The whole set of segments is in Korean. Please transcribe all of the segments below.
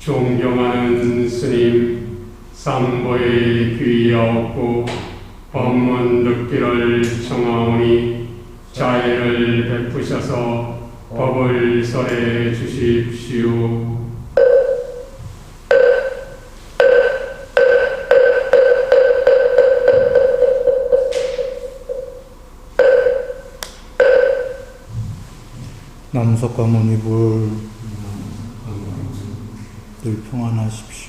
존경하는 스님, 삼보에 귀하옵고 법문 듣기를 청하오니 자애를 베푸셔서 법을 설해 주십시오. 남석가모니불 늘 평안하십시오.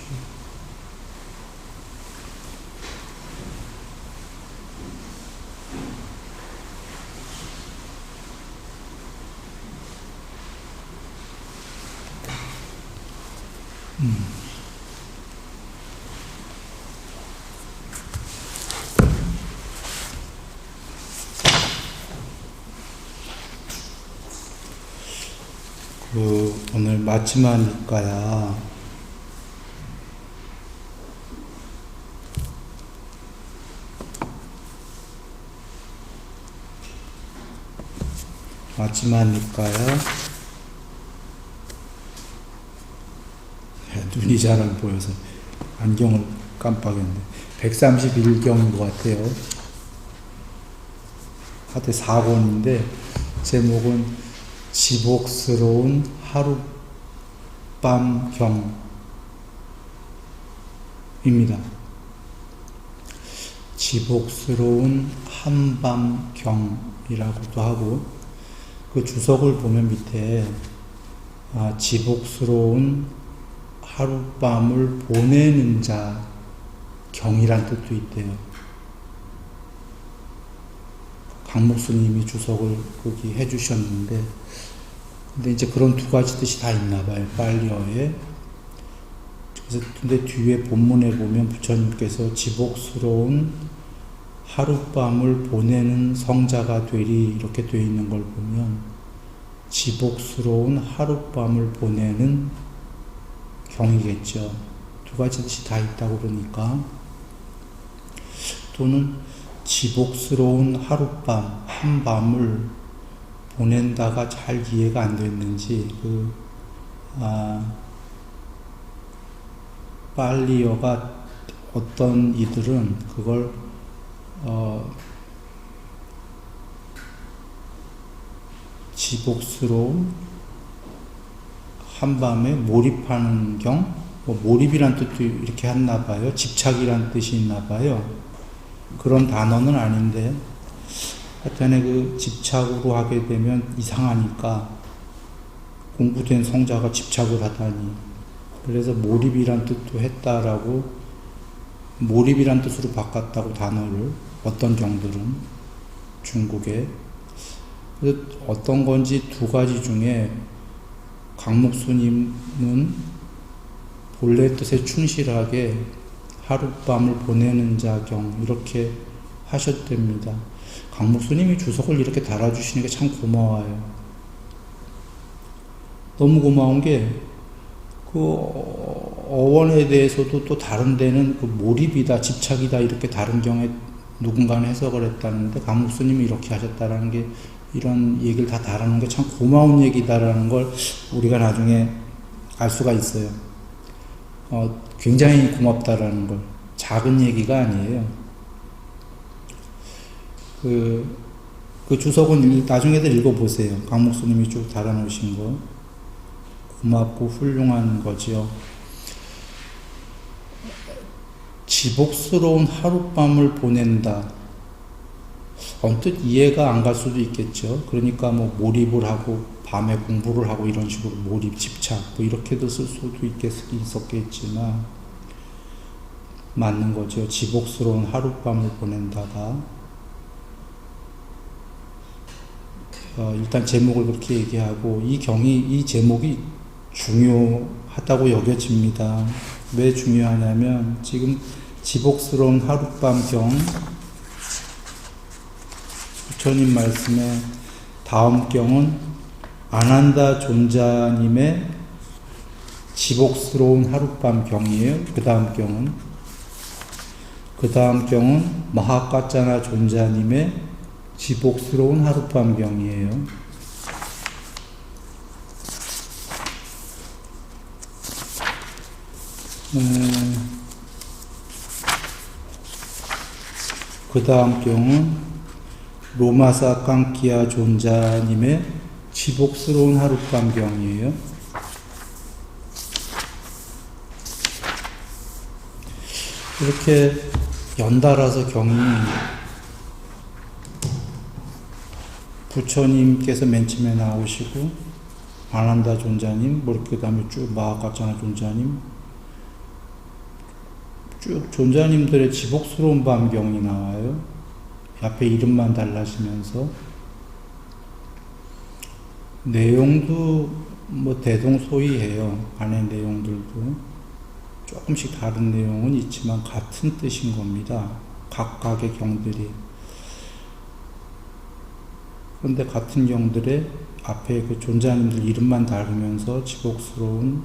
오늘 마지막일까야 눈이 잘 안 보여서 안경을 깜빡했네. 131경인 것 같아요. 하여튼 4권인데 제목은 지복스러운 하룻밤경입니다. 지복스러운 한밤경이라고도 하고, 그 주석을 보면 밑에 지복스러운 하룻밤을 보내는 자 경이란 뜻도 있대요. 강목수님이 주석을 거기 해주셨는데, 근데 이제 그런 두 가지 뜻이 다 있나 봐요, 빨리어에. 그래서 근데 뒤에 본문에 보면 부처님께서 지복스러운 하룻밤을 보내는 성자가 되리 이렇게 되어 있는 걸 보면 지복스러운 하룻밤을 보내는 경이겠죠. 두 가지 뜻이 다 있다고 그러니까. 또는 지복스러운 하룻밤, 한밤을 보낸다가 잘 이해가 안 됐는지, 빨리어가 어떤 이들은 그걸, 지복스러운 한밤에 몰입하는 경, 몰입이란 뜻도 이렇게 했나 봐요. 집착이란 뜻이 있나 봐요. 그런 단어는 아닌데, 하여튼에 그 집착으로 하게 되면 이상하니까 공부된 성자가 집착을 하다니. 그래서 몰입이란 뜻도 했다라고, 몰입이란 뜻으로 바꿨다고 단어를, 어떤 경들은 중국에. 그래서 어떤 건지 두 가지 중에 강목수님은 본래 뜻에 충실하게 하룻밤을 보내는 자경 이렇게 하셨답니다. 강목수님이 주석을 이렇게 달아주시는 게 참 고마워요. 너무 고마운 게, 그 어원에 대해서도 또 다른 데는 그 몰입이다, 집착이다 이렇게 다른 경에 누군가는 해석을 했다는데, 강목수님이 이렇게 하셨다라는 게, 이런 얘기를 다 다루는 게 참 고마운 얘기다라는 걸 우리가 나중에 알 수가 있어요. 굉장히 고맙다라는 걸. 작은 얘기가 아니에요. 그 주석은 나중에도 읽어보세요. 강목수님이 쭉 달아놓으신 거. 고맙고 훌륭한 거지요. 지복스러운 하룻밤을 보낸다. 언뜻 이해가 안 갈 수도 있겠죠. 그러니까 몰입을 하고 밤에 공부를 하고 이런 식으로 몰입, 집착 이렇게도 쓸 수도 있었겠지만 맞는 거죠. 지복스러운 하룻밤을 보낸다가 일단 제목을 그렇게 얘기하고, 이 제목이 중요하다고 여겨집니다. 왜 중요하냐면, 지금 지복스러운 하룻밤 경, 부처님 말씀에 다음 경은 아난다 존자님의 지복스러운 하룻밤 경이에요. 그 다음 경은 마하카짜나 존자님의 지복스러운 하룻밤 경이에요. 그 다음 경은 로마사 깡키아 존자님의 지복스러운 하룻밤 경이에요. 이렇게 연달아서 경이 부처님께서 맨 처음에 나오시고 아난다 존자님, 그 다음에 쭉 마하가짜나 존자님, 쭉 존자님들의 지복스러운 밤경이 나와요. 앞에 이름만 달라지면서 내용도 뭐 대동소이해요. 안에 내용들도 조금씩 다른 내용은 있지만 같은 뜻인 겁니다. 각각의 경들이. 그런데 같은 경들의 앞에 그 존자님들 이름만 다르면서 지복스러운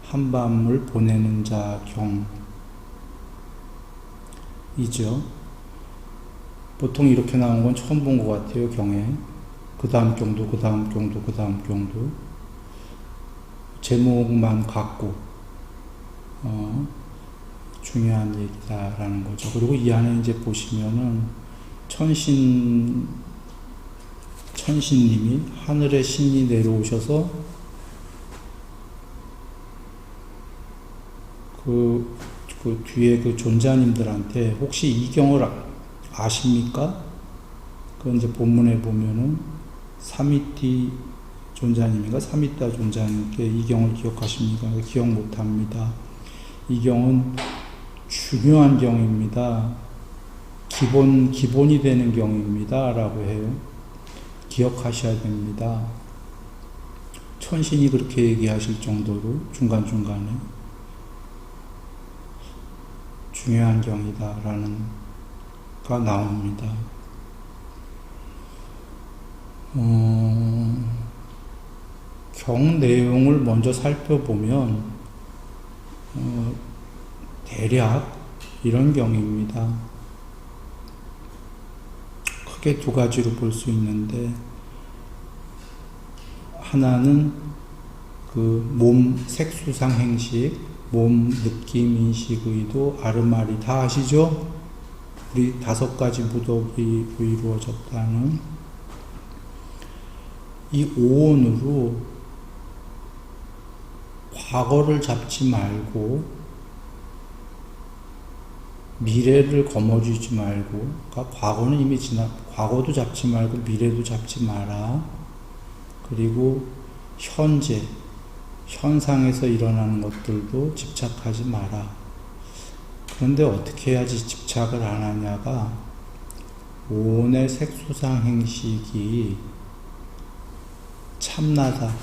한밤을 보내는 자 경이죠. 보통 이렇게 나온 건 처음 본 것 같아요, 경에. 그 다음 경도, 그 다음 경도, 그 다음 경도. 제목만 같고, 중요한 얘기다라는 거죠. 그리고 이 안에 이제 보시면은 천신님이 하늘의 신이 내려오셔서 그 뒤에 그 존자님들한테 혹시 이 경을 아십니까? 그 이제 본문에 보면은 사미티 존자님인가 사미타 존자님께 이 경을 기억하십니까? 기억 못합니다. 이 경은 중요한 경입니다. 기본이 되는 경입니다. 라고 해요. 기억하셔야 됩니다. 천신이 그렇게 얘기하실 정도로 중간중간에 중요한 경이다 라는 가 나옵니다. 경 내용을 먼저 살펴보면 대략 이런 경입니다. 크게 두 가지로 볼 수 있는데 하나는 그 몸 색수상 행식, 몸 느낌 인식 의도 아르마리 다 아시죠? 우리 5가지 무덕이 이루어졌다는 이 오온으로 과거를 잡지 말고 미래를 거머쥐지 말고, 그러니까 과거는 이미 과거도 잡지 말고 미래도 잡지 마라. 그리고 현재, 현상에서 일어나는 것들도 집착하지 마라. 그런데 어떻게 해야지 집착을 안 하냐가 오온의 색수상 행식이 참나다.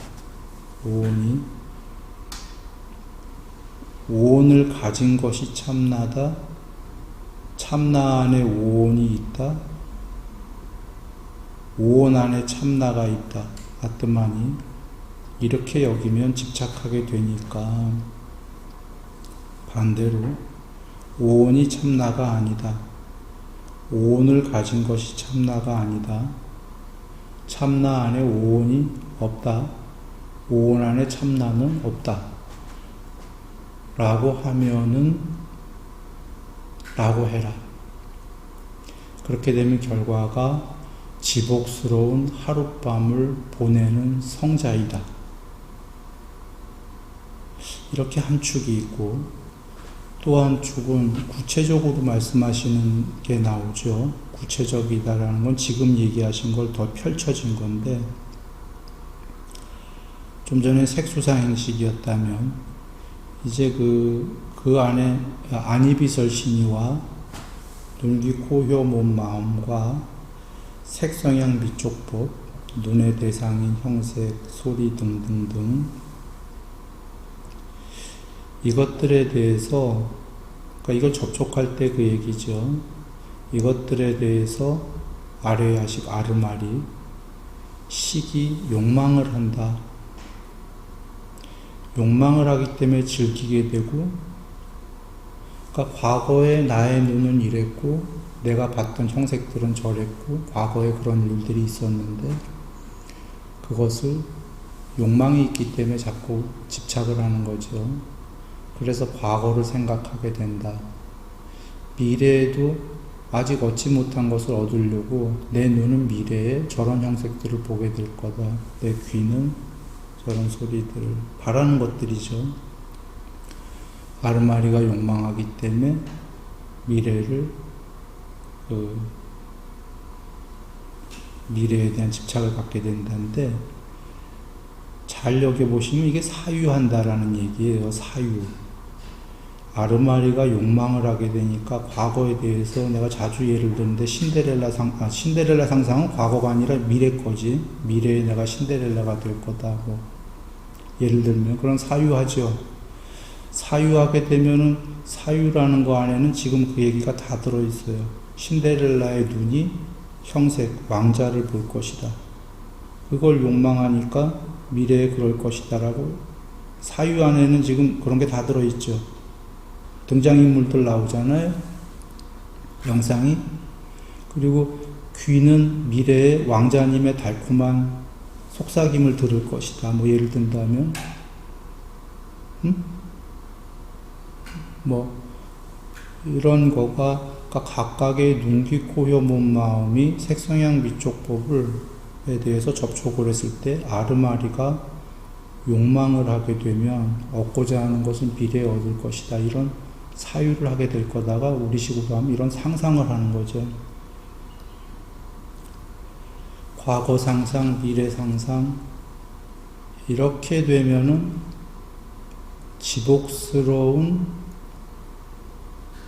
오온을 가진 것이 참나다. 참나 안에 오온이 있다. 오온 안에 참나가 있다. 아뜨마니 이렇게 여기면 집착하게 되니까 반대로 오온이 참나가 아니다. 오온을 가진 것이 참나가 아니다. 참나 안에 오온이 없다. 오온 안에 참나는 없다. 라고 하면은 라고 해라. 그렇게 되면 결과가 지복스러운 하룻밤을 보내는 성자이다. 이렇게 한 축이 있고 또 한 축은 구체적으로 말씀하시는 게 나오죠. 구체적이다라는 건 지금 얘기하신 걸 더 펼쳐진 건데 좀 전에 색수상 행식이었다면 이제 그 안에 안이비설 신이와 눈, 귀, 코, 혀, 몸, 마음과 색성향 미촉법, 눈의 대상인 형색, 소리 등등등 이것들에 대해서 그러니까 이걸 접촉할 때 그 얘기죠. 이것들에 대해서 아뢰야식 아르마리 식이 욕망을 한다. 욕망을 하기 때문에 즐기게 되고 그러니까 과거에 나의 눈은 이랬고 내가 봤던 형색들은 저랬고 과거에 그런 일들이 있었는데 그것을 욕망이 있기 때문에 자꾸 집착을 하는 거죠. 그래서 과거를 생각하게 된다. 미래에도 아직 얻지 못한 것을 얻으려고 내 눈은 미래에 저런 형색들을 보게 될 거다. 내 귀는 저런 소리들을 바라는 것들이죠. 아르마리가 욕망하기 때문에 미래를 미래에 대한 집착을 갖게 된다는데, 잘 여겨보시면 이게 사유한다라는 얘기예요. 사유. 아르마리가 욕망을 하게 되니까 과거에 대해서 내가 자주 예를 드는데, 신데렐라 상상은 과거가 아니라 미래 거지. 미래에 내가 신데렐라가 될 거다. 뭐 예를 들면 그런 사유하죠. 사유하게 되면은, 사유라는 거 안에는 지금 그 얘기가 다 들어있어요. 신데렐라의 눈이 형색, 왕자를 볼 것이다. 그걸 욕망하니까 미래에 그럴 것이다 라고, 사유 안에는 지금 그런 게 다 들어있죠. 등장인물들 나오잖아요. 영상이. 그리고 귀는 미래의 왕자님의 달콤한 속삭임을 들을 것이다. 뭐 예를 든다면 뭐 이런 거가 각각의 눈, 귀, 코, 혀, 몸, 마음이 색성향 미촉법에 대해서 접촉을 했을 때 아르마리가 욕망을 하게 되면 얻고자 하는 것은 미래에 얻을 것이다. 이런 사유를 하게 될 거다가 우리식으로 하면 이런 상상을 하는 거죠. 과거 상상, 미래 상상. 이렇게 되면은 지복스러운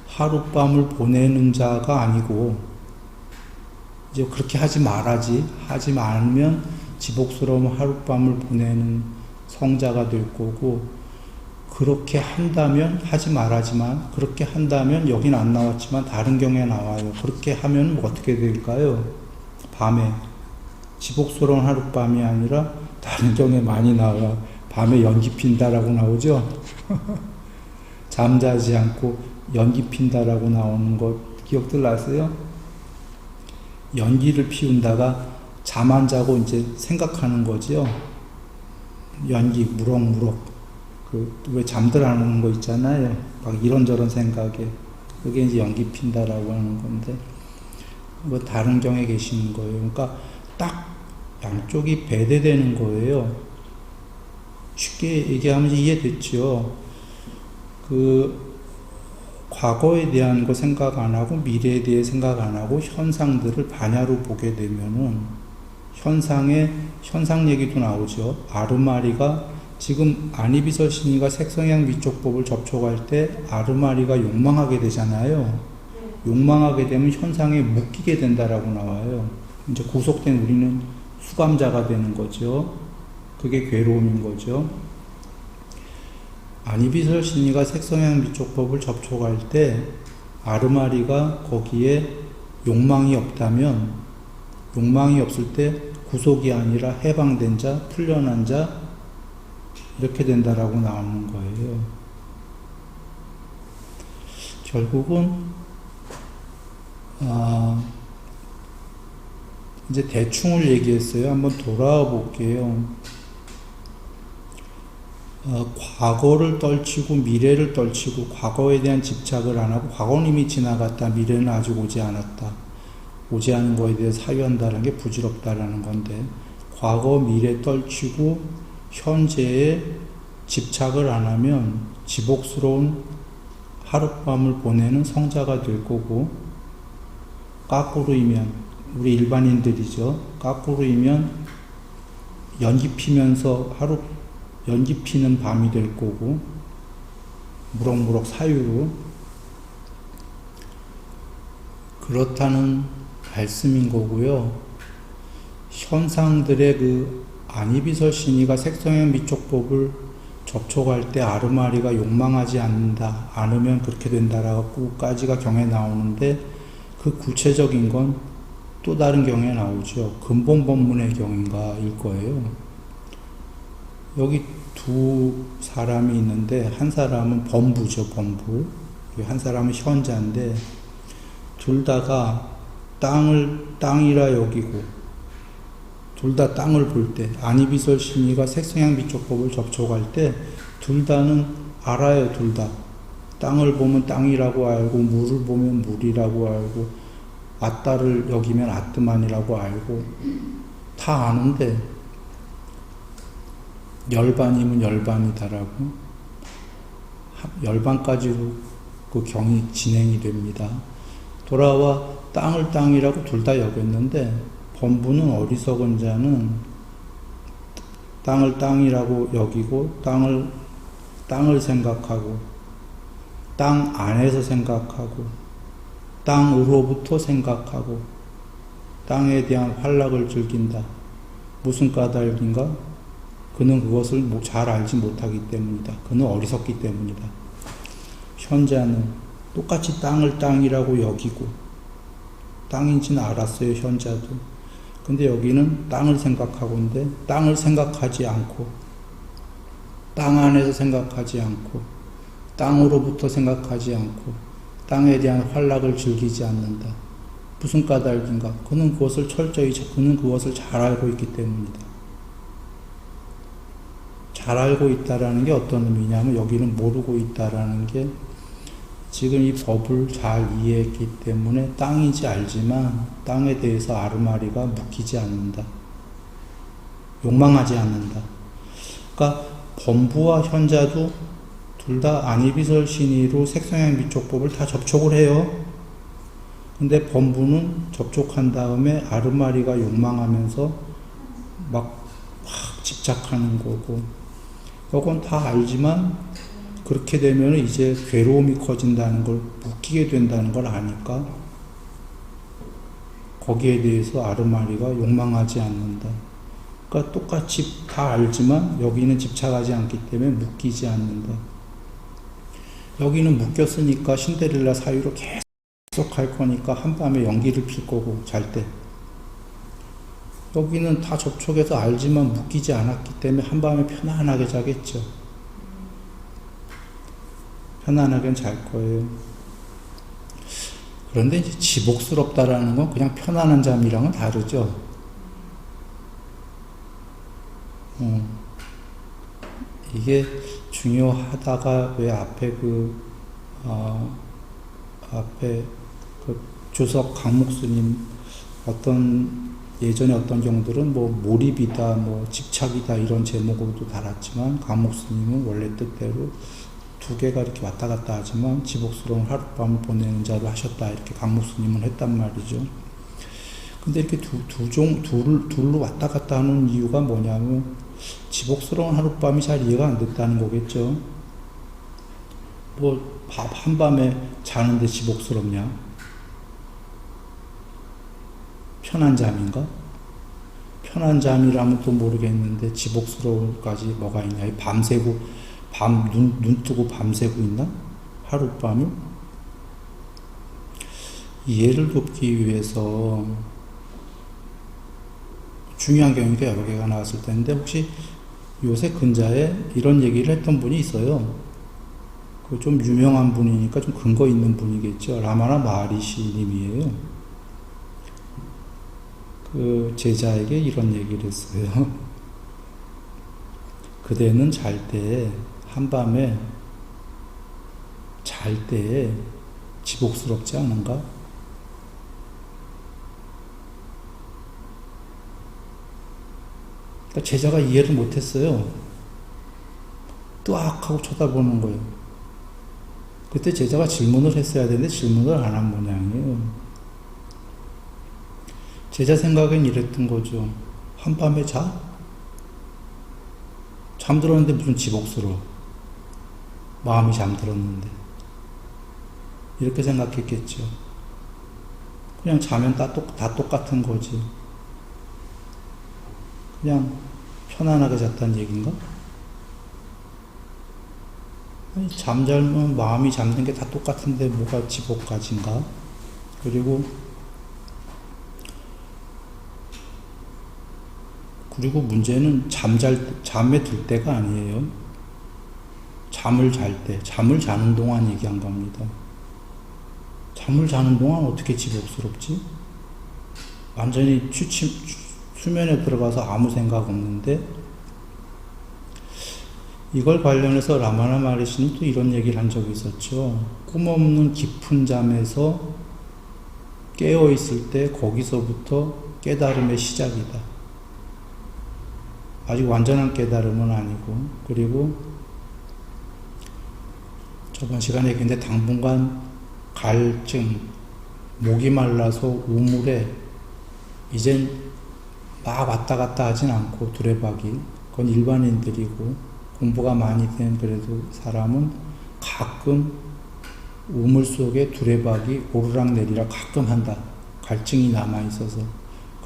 하룻밤을 보내는 자가 아니고, 이제 그렇게 하지 말아지. 하지 말면 지복스러운 하룻밤을 보내는 성자가 될 거고, 그렇게 한다면, 하지 말아지만, 그렇게 한다면, 여긴 안 나왔지만 다른 경우에 나와요. 그렇게 하면 어떻게 될까요? 밤에. 지복스러운 하룻밤이 아니라 다른 경우에 많이 나와. 밤에 연기 핀다라고 나오죠? 잠자지 않고 연기 핀다라고 나오는 것 기억들 나세요? 연기를 피운다가 잠 안 자고 이제 생각하는 거지요. 연기 무럭무럭. 왜 잠들 안 오는 거 있잖아요. 막 이런저런 생각에. 그게 이제 연기 핀다라고 하는 건데, 뭐 다른 경에 계시는 거예요. 그러니까 딱 양쪽이 배대되는 거예요. 쉽게 얘기하면 이해됐죠. 과거에 대한 거 생각 안 하고 미래에 대해 생각 안 하고 현상들을 반야로 보게 되면은 현상 얘기도 나오죠. 아르마리가 지금 아니비설 신이가 색성향 미촉법을 접촉할 때 아르마리가 욕망하게 되잖아요. 욕망하게 되면 현상에 묶이게 된다라고 나와요. 이제 구속된 우리는 수감자가 되는 거죠. 그게 괴로움인 거죠. 아니비설 신이가 색성향 미촉법을 접촉할 때 아르마리가 거기에 욕망이 없다면, 욕망이 없을 때 구속이 아니라 해방된 자, 풀려난 자, 이렇게 된다라고 나오는 거예요. 결국은 이제 대충을 얘기했어요. 한번 돌아와 볼게요. 과거를 떨치고 미래를 떨치고 과거에 대한 집착을 안 하고, 과거는 이미 지나갔다, 미래는 아직 오지 않았다, 오지 않은 거에 대해 사유한다는 게 부질없다라는 건데, 과거 미래 떨치고 현재에 집착을 안 하면 지복스러운 하룻밤을 보내는 성자가 될 거고, 까꾸루이면, 우리 일반인들이죠. 까꾸루이면 연기 피면서 연기 피는 밤이 될 거고, 무럭무럭 사유로. 그렇다는 말씀인 거고요. 현상들의 아니비설 신이가 색성향 미촉법을 접촉할 때 아르마리가 욕망하지 않으면 그렇게 된다라고까지가 경에 나오는데, 그 구체적인 건 또 다른 경에 나오죠. 근본 법문의 경인가일 거예요. 여기 두 사람이 있는데, 한 사람은 범부죠, 범부. 한 사람은 현자인데, 둘 다가 땅이라 여기고, 둘 다 땅을 볼 때, 아니비설 신이가 색성향 미촉법을 접촉할 때, 둘 다는 알아요, 둘 다. 땅을 보면 땅이라고 알고, 물을 보면 물이라고 알고, 아따를 여기면 아뜨만이라고 알고, 다 아는데, 열반이면 열반이다라고, 열반까지로 그 경이 진행이 됩니다. 돌아와 땅을 땅이라고 둘 다 여겼는데, 범부는 어리석은 자는 땅을 땅이라고 여기고, 땅을 생각하고, 땅 안에서 생각하고, 땅으로부터 생각하고, 땅에 대한 활락을 즐긴다. 무슨 까닭인가? 그는 그것을 잘 알지 못하기 때문이다. 그는 어리석기 때문이다. 현자는 똑같이 땅을 땅이라고 여기고, 땅인지는 알았어요, 현자도. 근데 여기는 땅을 생각하고인데, 땅을 생각하지 않고, 땅 안에서 생각하지 않고, 땅으로부터 생각하지 않고, 땅에 대한 활락을 즐기지 않는다. 무슨 까닭인가? 그는 그것을 잘 알고 있기 때문이다. 잘 알고 있다라는 게 어떤 의미냐면, 여기는 모르고 있다라는 게, 지금 이 법을 잘 이해했기 때문에 땅인지 알지만 땅에 대해서 아르마리가 묶이지 않는다. 욕망하지 않는다. 그러니까 범부와 현자도 둘 다 안이비설 신의로 색성향 미촉법을 다 접촉을 해요. 근데 범부는 접촉한 다음에 아르마리가 욕망하면서 막 집착하는 거고, 그건 다 알지만 그렇게 되면 이제 괴로움이 커진다는 걸, 묶이게 된다는 걸 아니까 거기에 대해서 아르마리가 욕망하지 않는다. 그러니까 똑같이 다 알지만 여기는 집착하지 않기 때문에 묶이지 않는다. 여기는 묶였으니까 신데렐라 사유로 계속 할 거니까 한밤에 연기를 필 거고, 잘 때. 여기는 다 접촉해서 알지만 묶이지 않았기 때문에 한밤에 편안하게 자겠죠. 편안하게 잘 거예요. 그런데 이제 지복스럽다라는 건 그냥 편안한 잠이랑은 다르죠. 이게 중요하다가 왜 앞에 앞에 조석 강목스님 예전에 어떤 경우들은 뭐 몰입이다, 뭐 집착이다 이런 제목으로도 달았지만, 강목스님은 원래 뜻대로 두 개가 이렇게 왔다 갔다 하지만 지복스러운 하룻밤을 보내는 자를 하셨다, 이렇게 강목스님은 했단 말이죠. 근데 이렇게 둘로 왔다 갔다 하는 이유가 뭐냐면, 지복스러운 하룻밤이 잘 이해가 안 됐다는 거겠죠. 뭐 밥 한밤에 자는데 지복스럽냐? 편한 잠인가? 편한 잠이라면 또 모르겠는데 지복스러울까지 뭐가 있냐? 밤새고 눈 뜨고 밤새고 있나? 하룻밤을? 이해를 돕기 위해서 중요한 경우가 여러 개가 나왔을 텐데, 혹시 요새 근자에 이런 얘기를 했던 분이 있어요. 그 좀 유명한 분이니까 좀 근거 있는 분이겠죠. 라마나 마하리시 님이에요. 그 제자에게 이런 얘기를 했어요. 그대는 한밤에 잘 때 지복스럽지 않은가? 그러니까 제자가 이해를 못했어요. 뜨악 하고 쳐다보는 거예요. 그때 제자가 질문을 했어야 되는데 질문을 안 한 모양이에요. 제자 생각엔 이랬던 거죠. 한밤에 자? 잠들었는데 무슨 지복스러워. 마음이 잠들었는데. 이렇게 생각했겠죠. 그냥 자면 다 똑같은 거지. 그냥 편안하게 잤다는 얘기인가? 아니, 잠잘면 마음이 잠든 게 다 똑같은데 뭐가 지복까지인가? 그리고 문제는 잠에 들 때가 아니에요. 잠을 자는 동안 얘기한 겁니다. 잠을 자는 동안 어떻게 지복스럽지? 완전히 수면에 들어가서 아무 생각 없는데, 이걸 관련해서 라마나 마하리시는 또 이런 얘기를 한 적이 있었죠. 꿈 없는 깊은 잠에서 깨어 있을 때 거기서부터 깨달음의 시작이다. 아직 완전한 깨달음은 아니고, 그리고 저번 시간에 얘기했는데 당분간 갈증, 목이 말라서 우물에 이젠 막 왔다 갔다 하진 않고 두레박이, 그건 일반인들이고 공부가 많이 된 그래도 사람은 가끔 우물 속에 두레박이 오르락내리락 가끔 한다. 갈증이 남아있어서.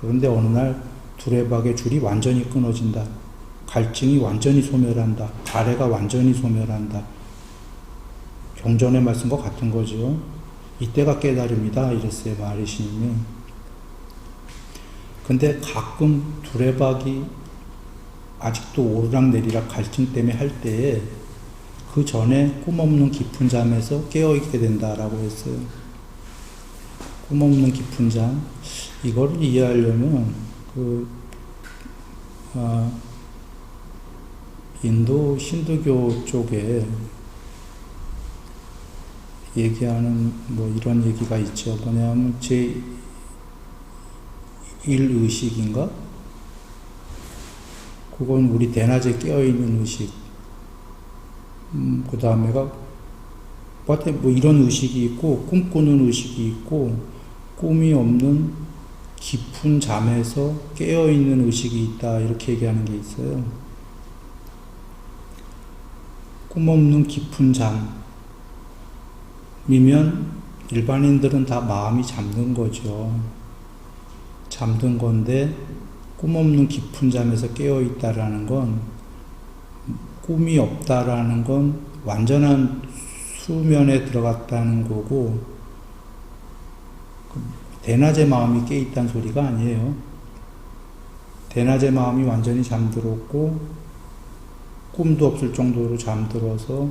그런데 어느 날 두레박의 줄이 완전히 끊어진다. 갈증이 완전히 소멸한다. 가래가 완전히 소멸한다. 경전의 말씀과 같은 거죠. 이때가 깨달음이다 이랬어요, 마하리시님이. 근데 가끔 두레박이 아직도 오르락내리락 갈증 때문에 할 때에 그 전에 꿈없는 깊은 잠에서 깨어있게 된다라고 했어요. 꿈없는 깊은 잠. 이거를 이해하려면 인도 힌두교 쪽에 얘기하는 뭐 이런 얘기가 있죠. 뭐냐면 제1의식인가? 그건 우리 대낮에 깨어있는 의식. 그 다음에가 뭐 이런 의식이 있고 꿈꾸는 의식이 있고 꿈이 없는 깊은 잠에서 깨어있는 의식이 있다 이렇게 얘기하는 게 있어요. 꿈 없는 깊은 잠이면 일반인들은 다 마음이 잠든 거죠. 잠든 건데 꿈 없는 깊은 잠에서 깨어있다라는 건 꿈이 없다라는 건 완전한 수면에 들어갔다는 거고 대낮에 마음이 깨있다는 소리가 아니에요. 대낮에 마음이 완전히 잠들었고 꿈도 없을 정도로 잠들어서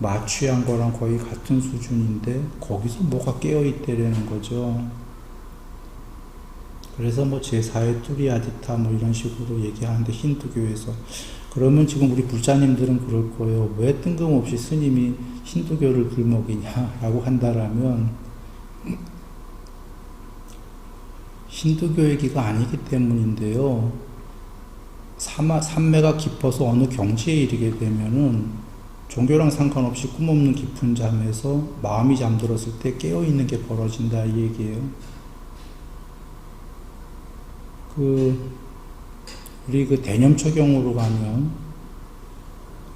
마취한 거랑 거의 같은 수준인데 거기서 뭐가 깨어있다라는 거죠. 그래서 뭐 제4의 뚜리아디타 뭐 이런 식으로 얘기하는데 힌두교에서 그러면 지금 우리 불자님들은 그럴 거예요. 왜 뜬금없이 스님이 힌두교를 불먹이냐라고 한다라면 힌두교 얘기가 아니기 때문인데요. 삼매가 깊어서 어느 경지에 이르게 되면은 종교랑 상관없이 꿈없는 깊은 잠에서 마음이 잠들었을 때 깨어있는 게 벌어진다 이 얘기예요. 우리 대념초경으로 가면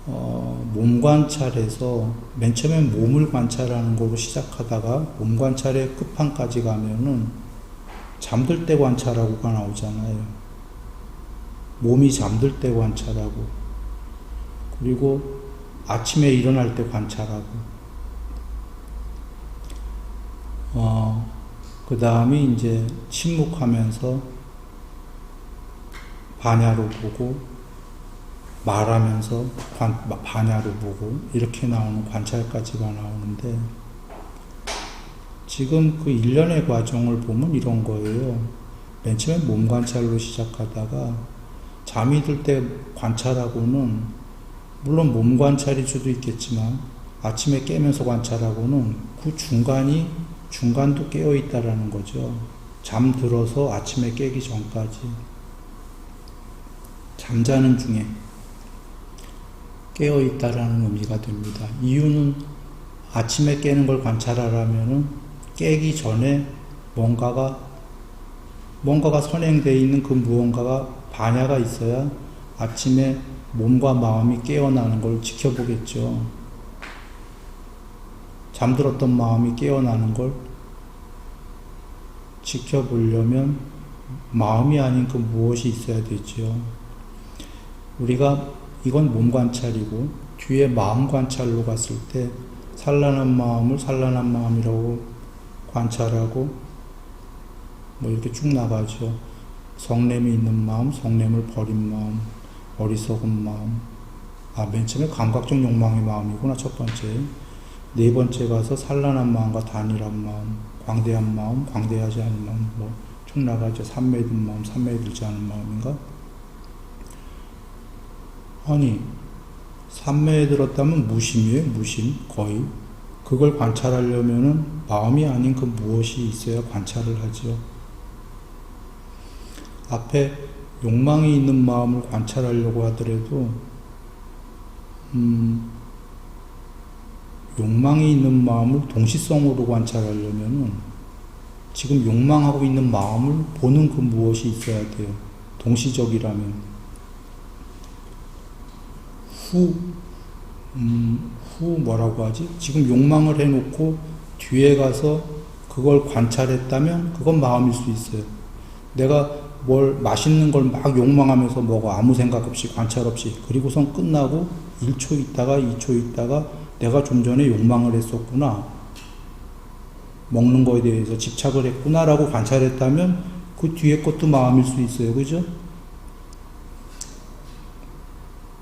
몸 관찰에서 맨 처음에 몸을 관찰하는 걸로 시작하다가 몸 관찰의 끝판까지 가면은 잠들 때 관찰하고가 나오잖아요. 몸이 잠들 때 관찰하고 그리고 아침에 일어날 때 관찰하고 그 다음에 이제 침묵하면서 반야로 보고 말하면서 반야로 보고 이렇게 나오는 관찰까지가 나오는데 지금 그 일련의 과정을 보면 이런 거예요. 맨 처음에 몸 관찰로 시작하다가 잠이 들 때 관찰하고는 물론 몸 관찰일 수도 있겠지만 아침에 깨면서 관찰하고는 그 중간도 깨어 있다라는 거죠. 잠들어서 아침에 깨기 전까지 잠자는 중에 깨어 있다라는 의미가 됩니다. 이유는 아침에 깨는 걸 관찰하려면은 깨기 전에 뭔가가 선행되어 있는 그 무언가가 반야가 있어야 아침에 몸과 마음이 깨어나는 걸 지켜보겠죠. 잠들었던 마음이 깨어나는 걸 지켜보려면 마음이 아닌 그 무엇이 있어야 되죠. 우리가 이건 몸 관찰이고 뒤에 마음 관찰로 갔을 때 산란한 마음을 산란한 마음이라고 관찰하고 뭐 이렇게 쭉 나가죠. 성냄이 있는 마음, 성냄을 버린 마음, 어리석은 마음. 맨 처음에 감각적 욕망의 마음이구나, 첫 번째. 네 번째 가서 산란한 마음과 단일한 마음, 광대한 마음, 광대하지 않은 마음, 뭐 쭉 나가죠. 산매든 마음, 산매들지 않은 마음인가? 아니, 삼매에 들었다면 무심이에요, 무심. 거의. 그걸 관찰하려면은 마음이 아닌 그 무엇이 있어야 관찰을 하죠. 앞에 욕망이 있는 마음을 관찰하려고 하더라도, 욕망이 있는 마음을 동시성으로 관찰하려면은 지금 욕망하고 있는 마음을 보는 그 무엇이 있어야 돼요. 동시적이라면. 후 뭐라고 하지? 지금 욕망을 해놓고 뒤에 가서 그걸 관찰했다면 그건 마음일 수 있어요. 내가 뭘 맛있는 걸 막 욕망하면서 먹어. 아무 생각 없이 관찰 없이. 그리고선 끝나고 1초 있다가 2초 있다가 내가 좀 전에 욕망을 했었구나. 먹는 거에 대해서 집착을 했구나라고 관찰했다면 그 뒤에 것도 마음일 수 있어요. 그죠?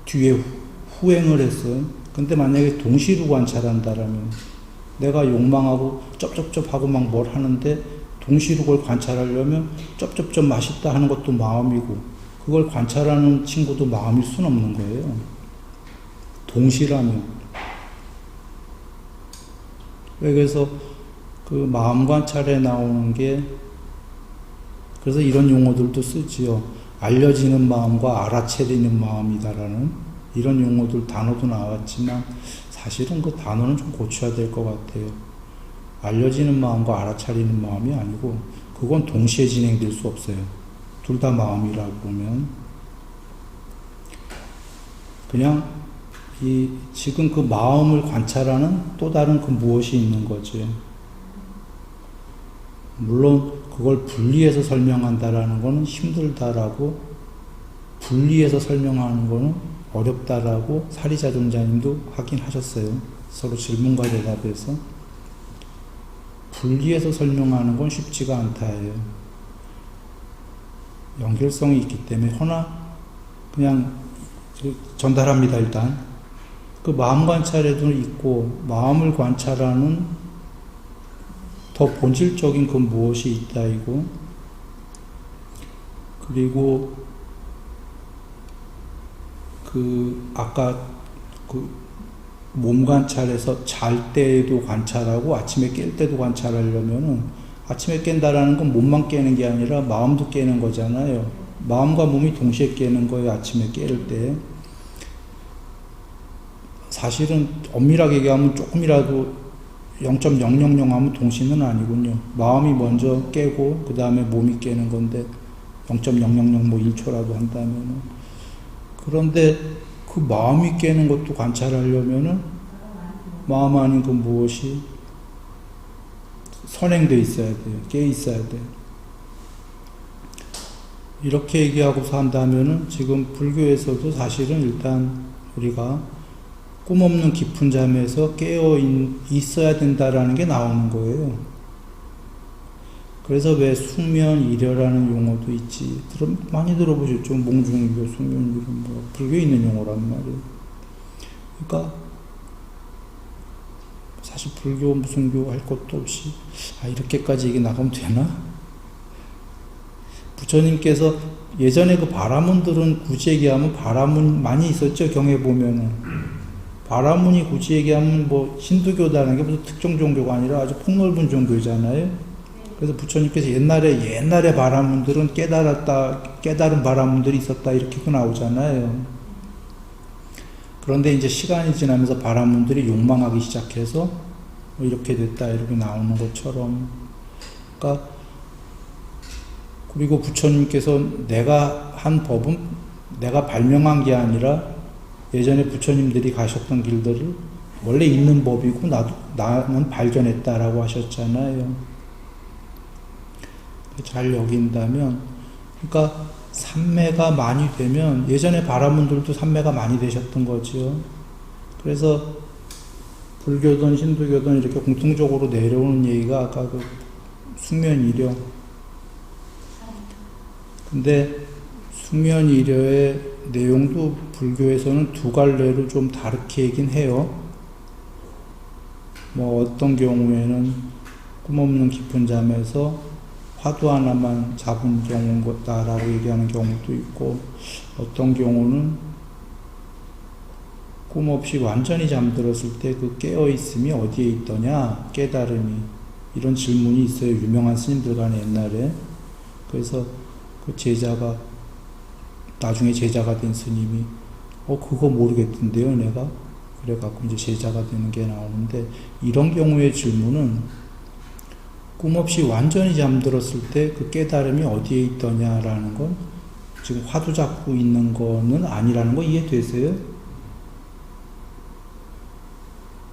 뒤에 후행을 했어요. 근데 만약에 동시로 관찰한다라면 내가 욕망하고 쩝쩝쩝하고 막 뭘 하는데 동시로 그걸 관찰하려면 쩝쩝쩝 맛있다 하는 것도 마음이고 그걸 관찰하는 친구도 마음일 수는 없는 거예요. 동시라면. 그래서 그 마음 관찰에 나오는 게 그래서 이런 용어들도 쓰지요. 알려지는 마음과 알아차리는 마음이다라는 이런 용어들 단어도 나왔지만 사실은 그 단어는 좀 고쳐야 될 것 같아요. 알려지는 마음과 알아차리는 마음이 아니고 그건 동시에 진행될 수 없어요. 둘 다 마음이라고 보면 그냥 지금 그 마음을 관찰하는 또 다른 그 무엇이 있는 거지. 물론 그걸 분리해서 설명한다라는 거는 힘들다라고 분리해서 설명하는 거는 어렵다라고 사리자존자님도 하긴 하셨어요. 서로 질문과 대답에서 분리해서 설명하는 건 쉽지가 않다예요. 연결성이 있기 때문에 허나 그냥 전달합니다. 일단 그 마음 관찰에도 있고 마음을 관찰하는 더 본질적인 그 무엇이 있다 이고 그리고 그 아까 그 몸 관찰에서 잘 때에도 관찰하고 아침에 깰 때도 관찰하려면은 아침에 깬다라는 건 몸만 깨는 게 아니라 마음도 깨는 거잖아요. 마음과 몸이 동시에 깨는 거예요. 아침에 깰 때. 사실은 엄밀하게 얘기하면 조금이라도 0.000 하면 동시는 아니군요. 마음이 먼저 깨고 그 다음에 몸이 깨는 건데 0.000 뭐 1초라도 한다면은 그런데 그 마음이 깨는 것도 관찰하려면은 마음 아닌 그 무엇이 선행돼 있어야 돼요. 깨 있어야 돼요. 이렇게 얘기하고서 한다면은 지금 불교에서도 사실은 일단 우리가 꿈없는 깊은 잠에서 깨어 있어야 된다라는 게 나오는 거예요. 그래서 왜 숙면이려라는 용어도 있지. 많이 들어보셨죠? 몽중이려, 숙면이려, 뭐 불교에 있는 용어란 말이에요. 그러니까 사실 불교 무슨 교 할 것도 없이 이렇게까지 얘기 나가면 되나? 부처님께서 예전에 그 바라문들은 굳이 얘기하면 바라문 많이 있었죠. 경에 보면은 바라문이 굳이 얘기하면 뭐 힌두교다라는 게 무슨 특정 종교가 아니라 아주 폭넓은 종교잖아요. 그래서 부처님께서 옛날에 바라문들은 깨달은 바라문들이 있었다 이렇게 나오잖아요. 그런데 이제 시간이 지나면서 바라문들이 욕망하기 시작해서 뭐 이렇게 됐다 이렇게 나오는 것처럼. 그러니까 그리고 부처님께서 내가 한 법은 내가 발명한 게 아니라 예전에 부처님들이 가셨던 길들을 원래 있는 법이고 나는 발견했다라고 하셨잖아요. 잘 여긴다면, 그러니까 삼매가 많이 되면 예전에 바라문들도 삼매가 많이 되셨던 거죠. 그래서 불교든 힌두교든 이렇게 공통적으로 내려오는 얘기가 아까 그 숙면이려. 근데 숙면이려의 내용도 불교에서는 두 갈래로 좀 다르게 얘긴 해요. 뭐 어떤 경우에는 꿈없는 깊은 잠에서 화두 하나만 잡은 경우인 것다라고 얘기하는 경우도 있고 어떤 경우는 꿈 없이 완전히 잠들었을 때 그 깨어있음이 어디에 있더냐? 깨달음이. 이런 질문이 있어요. 유명한 스님들 간에 옛날에. 그래서 그 제자가, 나중에 제자가 된 스님이, 그거 모르겠던데요, 내가? 그래갖고 이제 제자가 되는 게 나오는데, 이런 경우의 질문은 꿈 없이 완전히 잠들었을 때 그 깨달음이 어디에 있더냐라는 건 지금 화두 잡고 있는 거는 아니라는 거 이해되세요?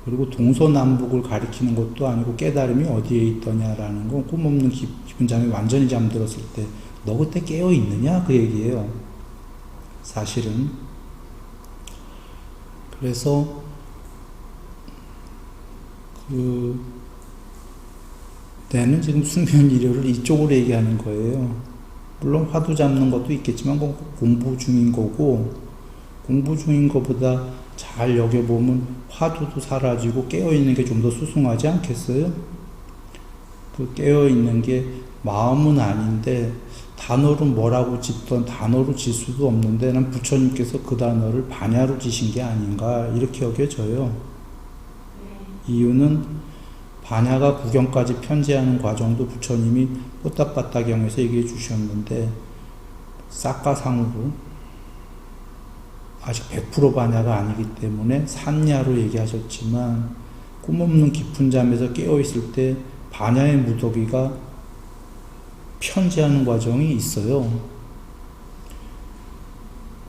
그리고 동서남북을 가리키는 것도 아니고 깨달음이 어디에 있더냐라는 건 꿈 없는 깊은 잠에 완전히 잠들었을 때 너 그때 깨어 있느냐 그 얘기예요. 사실은. 그래서 내는 지금 숙면 이료를 이쪽으로 얘기하는 거예요. 물론 화두 잡는 것도 있겠지만 공부 중인 거고, 공부 중인 것보다 잘 여겨보면 화두도 사라지고 깨어있는 게 좀 더 수승하지 않겠어요? 그 깨어있는 게 마음은 아닌데 단어로 뭐라고 짓던 단어로 질 수도 없는데 난 부처님께서 그 단어를 반야로 지신 게 아닌가 이렇게 여겨져요. 이유는 반야가 구경까지 편지하는 과정도 부처님이 뽀딱빠딱경에서 얘기해 주셨는데 싹가상으로 아직 100% 반야가 아니기 때문에 산야로 얘기하셨지만 꿈없는 깊은 잠에서 깨어있을 때 반야의 무더기가 편지하는 과정이 있어요.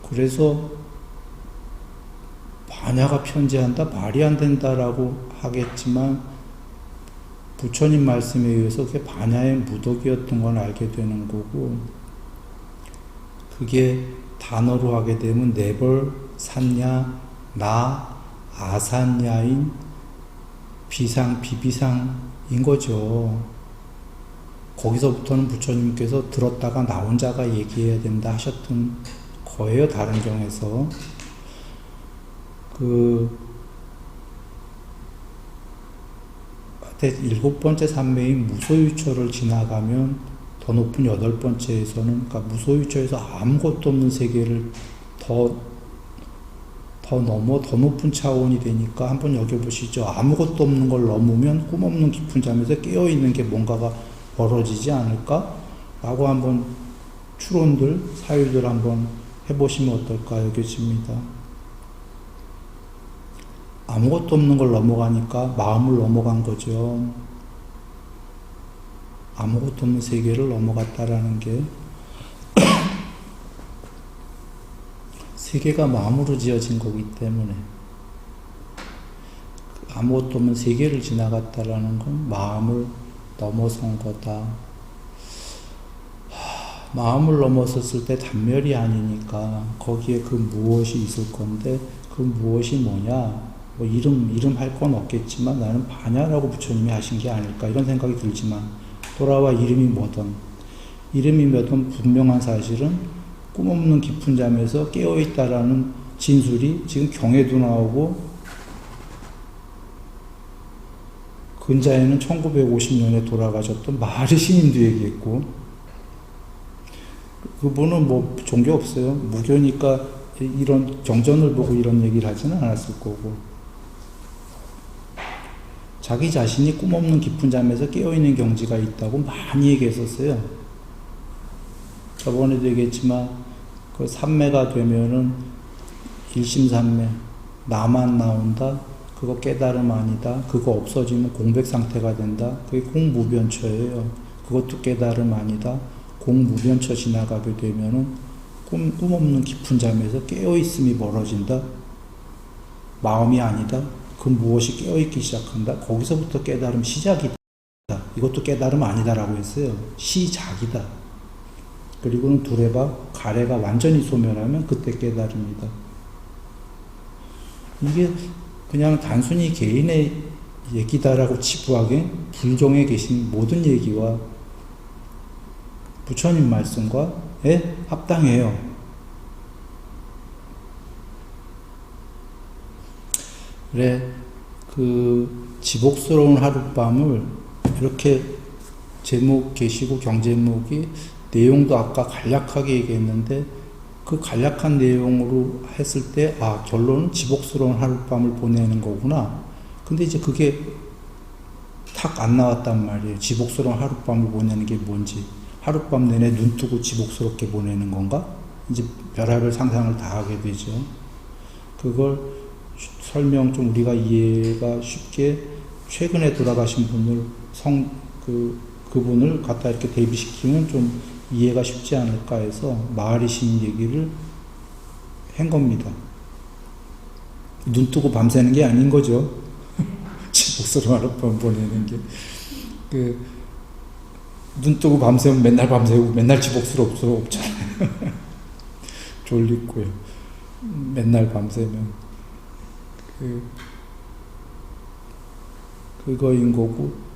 그래서 반야가 편지한다? 말이 안 된다라고 하겠지만 부처님 말씀에 의해서 그게 반야의 무더기였던 걸 알게 되는 거고, 그게 단어로 하게 되면 내벌, 산야, 나, 아산야인 비상, 비비상인 거죠. 거기서부터는 부처님께서 들었다가 나 혼자가 얘기해야 된다 하셨던 거예요. 다른 경에서. 일곱 번째 산매인 무소유처를 지나가면 더 높은 여덟 번째에서는, 그러니까 무소유처에서 아무것도 없는 세계를 더 넘어 더 높은 차원이 되니까 한번 여겨보시죠. 아무것도 없는 걸 넘으면 꿈없는 깊은 잠에서 깨어있는 게 뭔가가 벌어지지 않을까? 라고 한번 추론들, 사유들 한번 해보시면 어떨까 여겨집니다. 아무것도 없는 걸 넘어가니까 마음을 넘어간 거죠. 아무것도 없는 세계를 넘어갔다라는 게 세계가 마음으로 지어진 거기 때문에 아무것도 없는 세계를 지나갔다라는 건 마음을 넘어선 거다. 마음을 넘어섰을 때 단멸이 아니니까 거기에 그 무엇이 있을 건데 그 무엇이 뭐냐? 뭐 이름 할 건 없겠지만 나는 반야라고 부처님이 하신 게 아닐까 이런 생각이 들지만 돌아와 이름이 뭐든 분명한 사실은 꿈없는 깊은 잠에서 깨어있다라는 진술이 지금 경에도 나오고 근자에는 1950년에 돌아가셨던 마르시님도 얘기했고, 그분은 뭐 종교 없어요. 무교니까 이런 정전을 보고 이런 얘기를 하지는 않았을 거고, 자기 자신이 꿈없는 깊은 잠에서 깨어있는 경지가 있다고 많이 얘기했었어요. 저번에도 얘기했지만 그 삼매가 되면은 일심삼매, 나만 나온다, 그거 깨달음 아니다, 그거 없어지면 공백 상태가 된다, 그게 공무변처예요. 그것도 깨달음 아니다, 공무변처 지나가게 되면은 꿈 없는 깊은 잠에서 깨어있음이 멀어진다, 마음이 아니다, 그 무엇이 깨어있기 시작한다, 거기서부터 깨달음 시작이다, 이것도 깨달음 아니다라고 했어요. 시작이다. 그리고는 두레바, 가래가 완전히 소멸하면 그때 깨달음이다. 이게 그냥 단순히 개인의 얘기다라고 치부하기엔 불종에 계신 모든 얘기와 부처님 말씀과에 합당해요. 그래, 그 지복스러운 하룻밤을 이렇게 제목 계시고 경제목이 내용도 아까 간략하게 얘기했는데 그 간략한 내용으로 했을 때, 아, 결론은 지복스러운 하룻밤을 보내는 거구나. 근데 이제 그게 탁 안 나왔단 말이에요. 지복스러운 하룻밤을 보내는 게 뭔지. 하룻밤 내내 눈 뜨고 지복스럽게 보내는 건가? 이제 별의별 상상을 다 하게 되죠. 그걸 설명 좀 우리가 이해가 쉽게, 최근에 돌아가신 분을 그분을 갖다 이렇게 대비시키면 좀 이해가 쉽지 않을까 해서 마하리시 얘기를 한 겁니다. 눈 뜨고 밤새는 게 아닌 거죠. 지복스러운 하룻밤 보내는 게. 눈 뜨고 밤새면 맨날 밤새고 맨날 지복스럽잖아요. 졸리고요. 맨날 밤새면. 그거인 거고,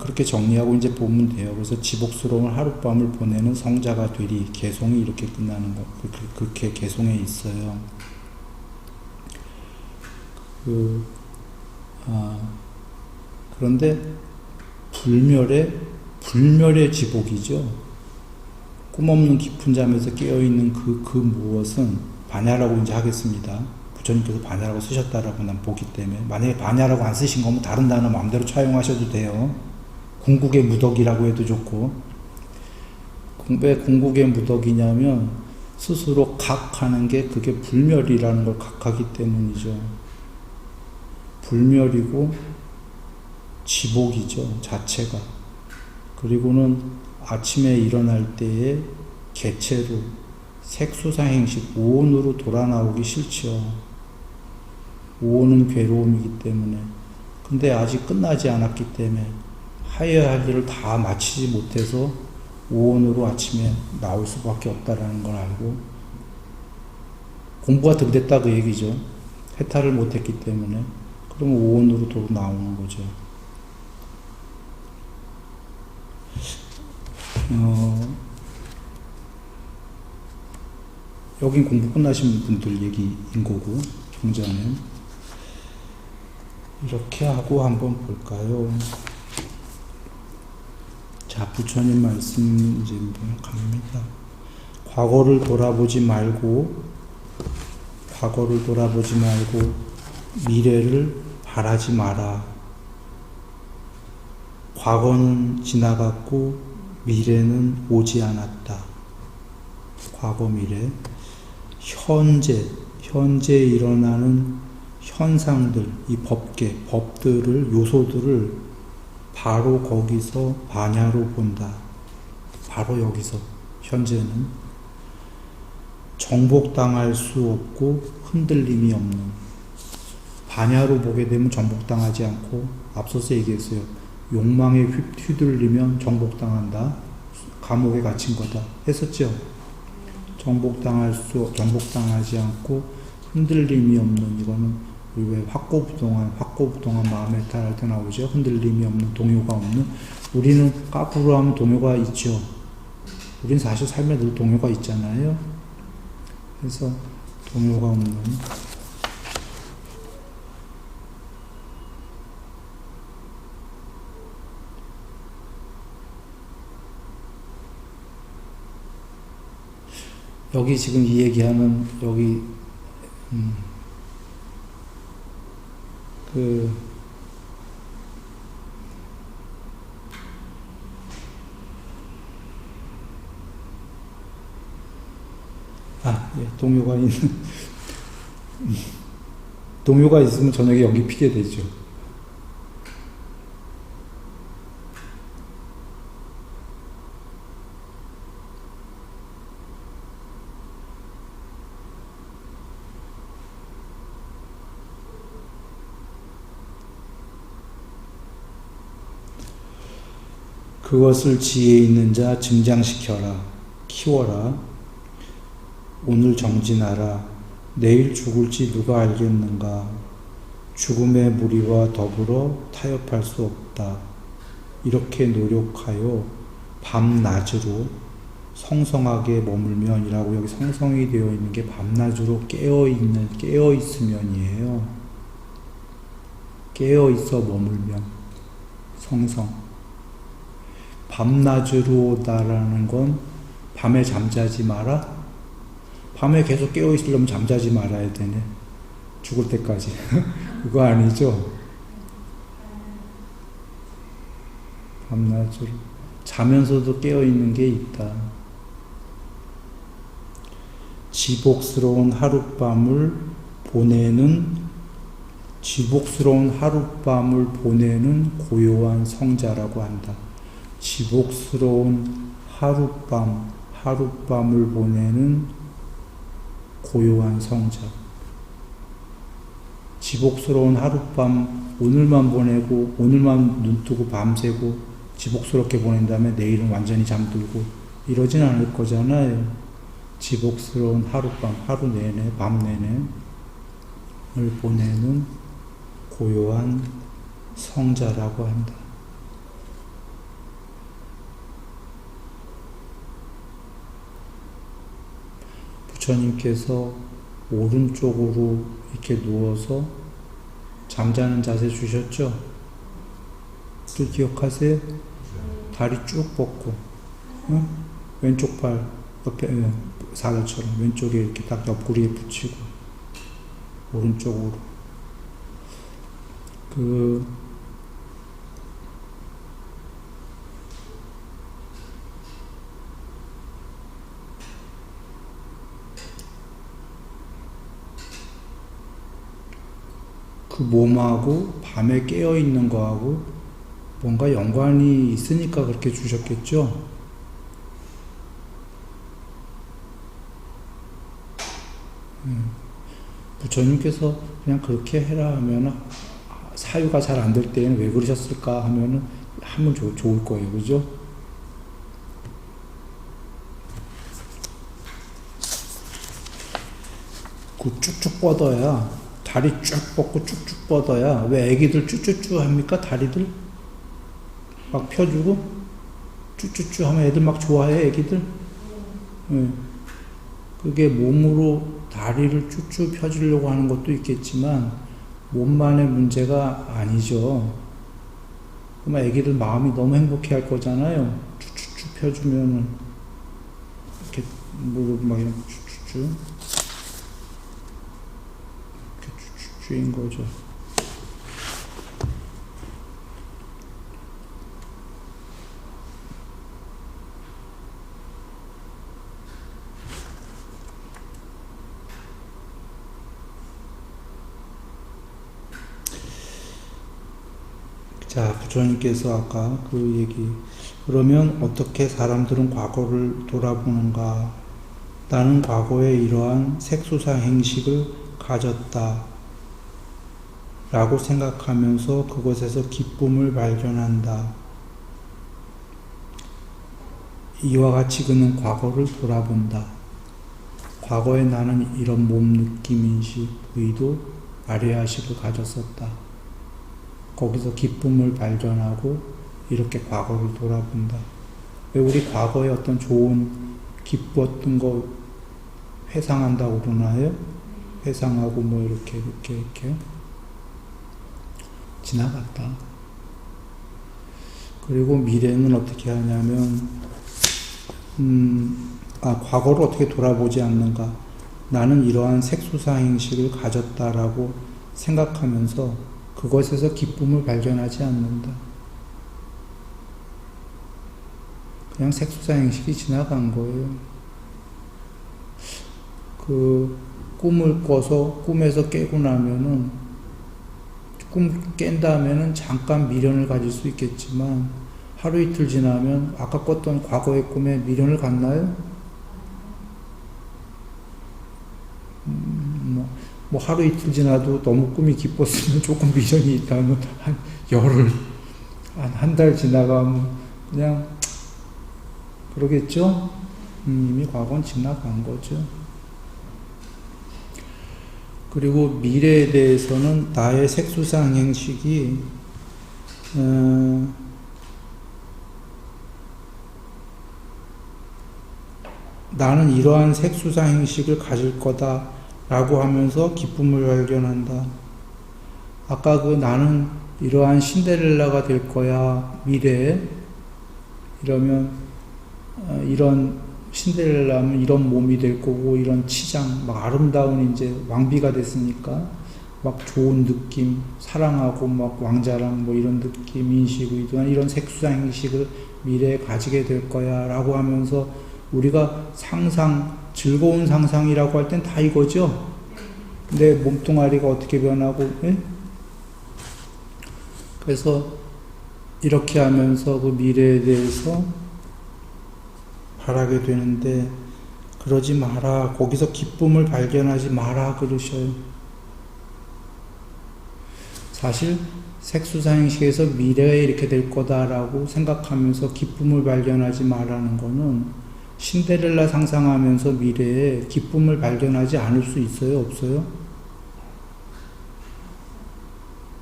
그렇게 정리하고 이제 보면 돼요. 그래서 지복스러운 하룻밤을 보내는 성자가 되리. 개송이 이렇게 끝나는 거. 그렇게 개송에 있어요. 그런데 불멸의 지복이죠. 꿈없는 깊은 잠에서 깨어있는 그 무엇은 반야라고 이제 하겠습니다. 부처님께서 반야라고 쓰셨다라고 난 보기 때문에, 만약에 반야라고 안 쓰신 거면 다른 단어 마음대로 차용하셔도 돼요. 궁극의 무덕이라고 해도 좋고. 왜 궁극의 무덕이냐면 스스로 각하는 게 그게 불멸이라는 걸 각하기 때문이죠. 불멸이고 지복이죠, 자체가. 그리고는 아침에 일어날 때에 개체로 색수상행식 오온으로 돌아 나오기 싫죠. 오온은 괴로움이기 때문에. 근데 아직 끝나지 않았기 때문에 하여야 할 일을 다 마치지 못해서 오온으로 아침에 나올 수밖에 없다라는 걸 알고, 공부가 덜됐다 그 얘기죠. 해탈을 못했기 때문에. 그러면 오온으로 돌아 나오는 거죠. 여긴 공부 끝나신 분들 얘기인 거고, 종자는 이렇게 하고 한번 볼까요? 자, 부처님 말씀 이제 갑니다. 과거를 돌아보지 말고 미래를 바라지 마라. 과거는 지나갔고 미래는 오지 않았다. 과거, 미래. 현재 일어나는 현상들, 이 법들을, 요소들을 바로 거기서 반야로 본다. 바로 여기서, 현재는 정복당할 수 없고 흔들림이 없는, 반야로 보게 되면 정복당하지 않고, 앞서서 얘기했어요. 욕망에 휘둘리면 정복당한다. 감옥에 갇힌 거다. 했었죠. 정복당하지 않고 흔들림이 없는, 이거는 우리 왜 확고부동한 마음에 탈할 때 나오죠. 흔들림이 없는, 동요가 없는. 우리는 까꾸로 하면 동요가 있죠. 우리는 사실 삶에 늘 동요가 있잖아요. 그래서 동요가 없는. 여기 지금 이 얘기하는, 여기, 동요가 있는, 동요가 있으면 저녁에 연기 피게 되죠. 그것을 지혜 있는 자 증장시켜라. 키워라. 오늘 정진하라. 내일 죽을지 누가 알겠는가. 죽음의 무리와 더불어 타협할 수 없다. 이렇게 노력하여 밤낮으로 성성하게 머물면이라고, 여기 성성이 되어 있는 게 밤낮으로 깨어있으면이에요. 깨어있어 머물면. 성성. 밤낮으로다라는 건 밤에 잠자지 마라. 밤에 계속 깨어 있으려면 잠자지 말아야 되네. 죽을 때까지. 그거 아니죠? 밤낮으로 자면서도 깨어 있는 게 있다. 지복스러운 하룻밤을 보내는 고요한 성자라고 한다. 지복스러운 하룻밤을 보내는 고요한 성자. 지복스러운 하룻밤, 오늘만 보내고, 오늘만 눈뜨고 밤새고, 지복스럽게 보낸 다음에 내일은 완전히 잠들고, 이러진 않을 거잖아요. 지복스러운 하룻밤, 하루 내내, 밤 내내, 을 보내는 고요한 성자라고 한다. 부처님께서 오른쪽으로 이렇게 누워서 잠자는 자세 주셨죠? 그 기억하세요? 다리 쭉 뻗고, 응? 왼쪽 팔 옆에 사자처럼 왼쪽에 이렇게 딱 옆구리에 붙이고 오른쪽으로 그 몸하고 밤에 깨어 있는 거하고 뭔가 연관이 있으니까 그렇게 주셨겠죠? 부처님께서 그냥 그렇게 해라 하면 사유가 잘 안 될 때에는 왜 그러셨을까 하면은 하면 좋을 거예요. 그죠? 그 쭉쭉 뻗어야 다리 쭉 뻗고 쭉쭉 뻗어야 왜 애기들 쭈쭈쭈 합니까? 다리들 막 펴주고 쭈쭈쭈 하면 애들 막 좋아해 애기들. 네. 그게 몸으로 다리를 쭉쭉 펴주려고 하는 것도 있겠지만 몸만의 문제가 아니죠. 그러면 애기들 마음이 너무 행복해 할 거잖아요. 쭉쭉쭉 펴주면은 이렇게 무릎 막 이렇게 쭉쭉쭉 인 거죠. 자, 부처님께서 아까 그 얘기, 그러면 어떻게 사람들은 과거를 돌아보는가? 나는 과거에 이러한 색수상 행식을 가졌다. 라고 생각하면서 그것에서 기쁨을 발견한다. 이와 같이 그는 과거를 돌아본다. 과거에 나는 이런 몸 느낌 인식, 의도, 아뢰아식을 가졌었다. 거기서 기쁨을 발견하고 이렇게 과거를 돌아본다. 왜 우리 과거에 어떤 좋은 기뻤던 거 회상한다고 그러나요? 회상하고 뭐 이렇게 지나갔다. 그리고 미래는 어떻게 하냐면 과거를 어떻게 돌아보지 않는가. 나는 이러한 색수상 행식을 가졌다라고 생각하면서 그것에서 기쁨을 발견하지 않는다. 그냥 색수상 행식이 지나간 거예요. 그 꿈을 꿔서 꿈에서 깨고 나면은 꿈 깬 다음에는 잠깐 미련을 가질 수 있겠지만 하루 이틀 지나면 아까 꿨던 과거의 꿈에 미련을 갖나요? 뭐 하루 이틀 지나도 너무 꿈이 기뻤으면 조금 미련이 있다면 한 열흘, 한 달 지나가면 그냥 그러겠죠? 이미 과거는 지나간 거죠. 그리고 미래에 대해서는 나의 색수상 행식이 나는 이러한 색수상 행식을 가질 거다 라고 하면서 기쁨을 발견한다. 아까 그 나는 이러한 신데렐라가 될 거야 미래에 이러면 이런 신데렐라면 이런 몸이 될 거고, 이런 치장, 막 아름다운 이제 왕비가 됐으니까, 막 좋은 느낌, 사랑하고 막 왕자랑 뭐 이런 느낌, 인식, 의도한 이런 색수상 행식을 미래에 가지게 될 거야 라고 하면서 우리가 상상, 즐거운 상상이라고 할 땐 다 이거죠. 내 몸뚱아리가 어떻게 변하고, 예? 그래서 이렇게 하면서 그 미래에 대해서 바라게 되는데, 그러지 마라. 거기서 기쁨을 발견하지 마라 그러셔요. 사실 색수상행식에서 미래에 이렇게 될 거다라고 생각하면서 기쁨을 발견하지 마라는 거는 신데렐라 상상하면서 미래에 기쁨을 발견하지 않을 수 있어요? 없어요?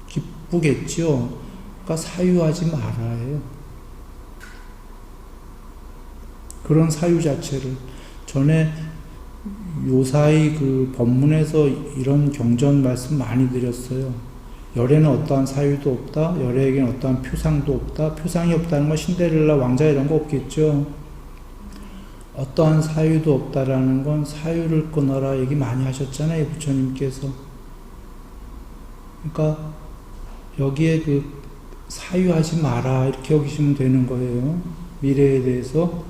기쁘겠죠? 그러니까 사유하지 말아요. 그런 사유 자체를. 전에 요사이 그 법문에서 이런 경전 말씀 많이 드렸어요. 열에는 어떠한 사유도 없다. 열에게는 어떠한 표상도 없다. 표상이 없다는 건 신데렐라 왕자 이런 거 없겠죠. 어떠한 사유도 없다라는 건 사유를 끊어라 얘기 많이 하셨잖아요, 부처님께서. 그러니까 여기에 그 사유하지 마라 이렇게 여기시면 되는 거예요. 미래에 대해서.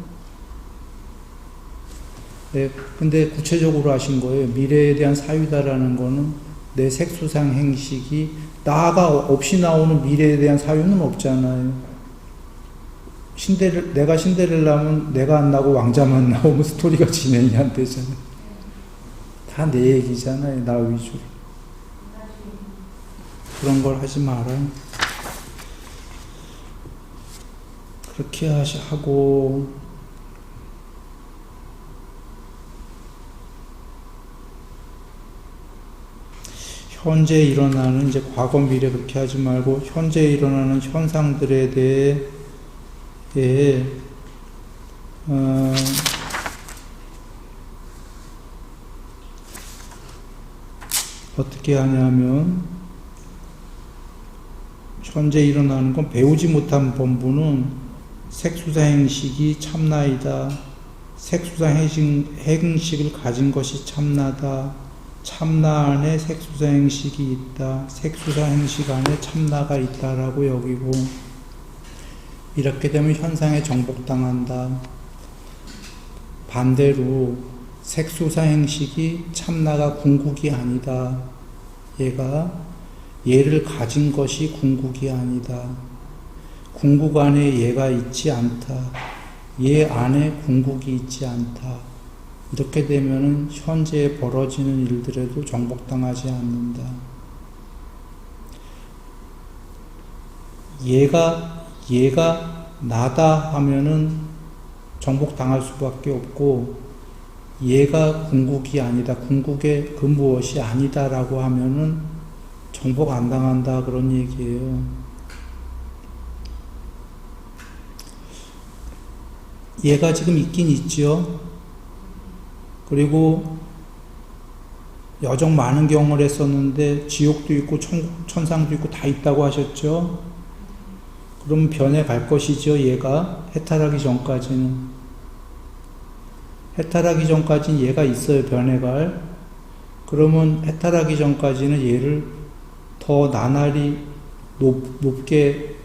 네, 근데 구체적으로 하신 거예요. 미래에 대한 사유다라는 거는 내 색수상 행식이 나가 없이 나오는 미래에 대한 사유는 없잖아요. 내가 신데렐라면 내가 안 나고 왕자만 나오면 스토리가 진행이 안 되잖아요. 다 내 얘기잖아요. 나 위주로. 그런 걸 하지 마라. 그렇게 하고 현재 일어나는 이제 과거 미래 그렇게 하지 말고 현재 일어나는 현상들에 대해 어떻게 하냐면 현재 일어나는 건 배우지 못한 범부는 색수사행식이 참나이다. 색수사행식을 가진 것이 참나다. 참나 안에 색수사행식이 있다. 색수사행식 안에 참나가 있다라고 여기고, 이렇게 되면 현상에 정복당한다. 반대로 색수사행식이 참나가 궁극이 아니다. 얘를 가진 것이 궁극이 아니다. 궁극 안에 얘가 있지 않다. 얘 안에 궁극이 있지 않다. 이렇게 되면은 현재에 벌어지는 일들에도 정복당하지 않는다. 얘가 나다 하면은 정복당할 수밖에 없고, 얘가 궁극이 아니다, 궁극의 그 무엇이 아니다라고 하면은 정복 안 당한다 그런 얘기예요. 얘가 지금 있긴 있죠. 그리고 여정 많은 경험을 했었는데 지옥도 있고 천상도 있고 다 있다고 하셨죠. 그럼 변해갈 것이죠. 얘가 해탈하기 전까지는. 해탈하기 전까지는 얘가 있어요. 변해갈. 그러면 해탈하기 전까지는 얘를 더 나날이 높게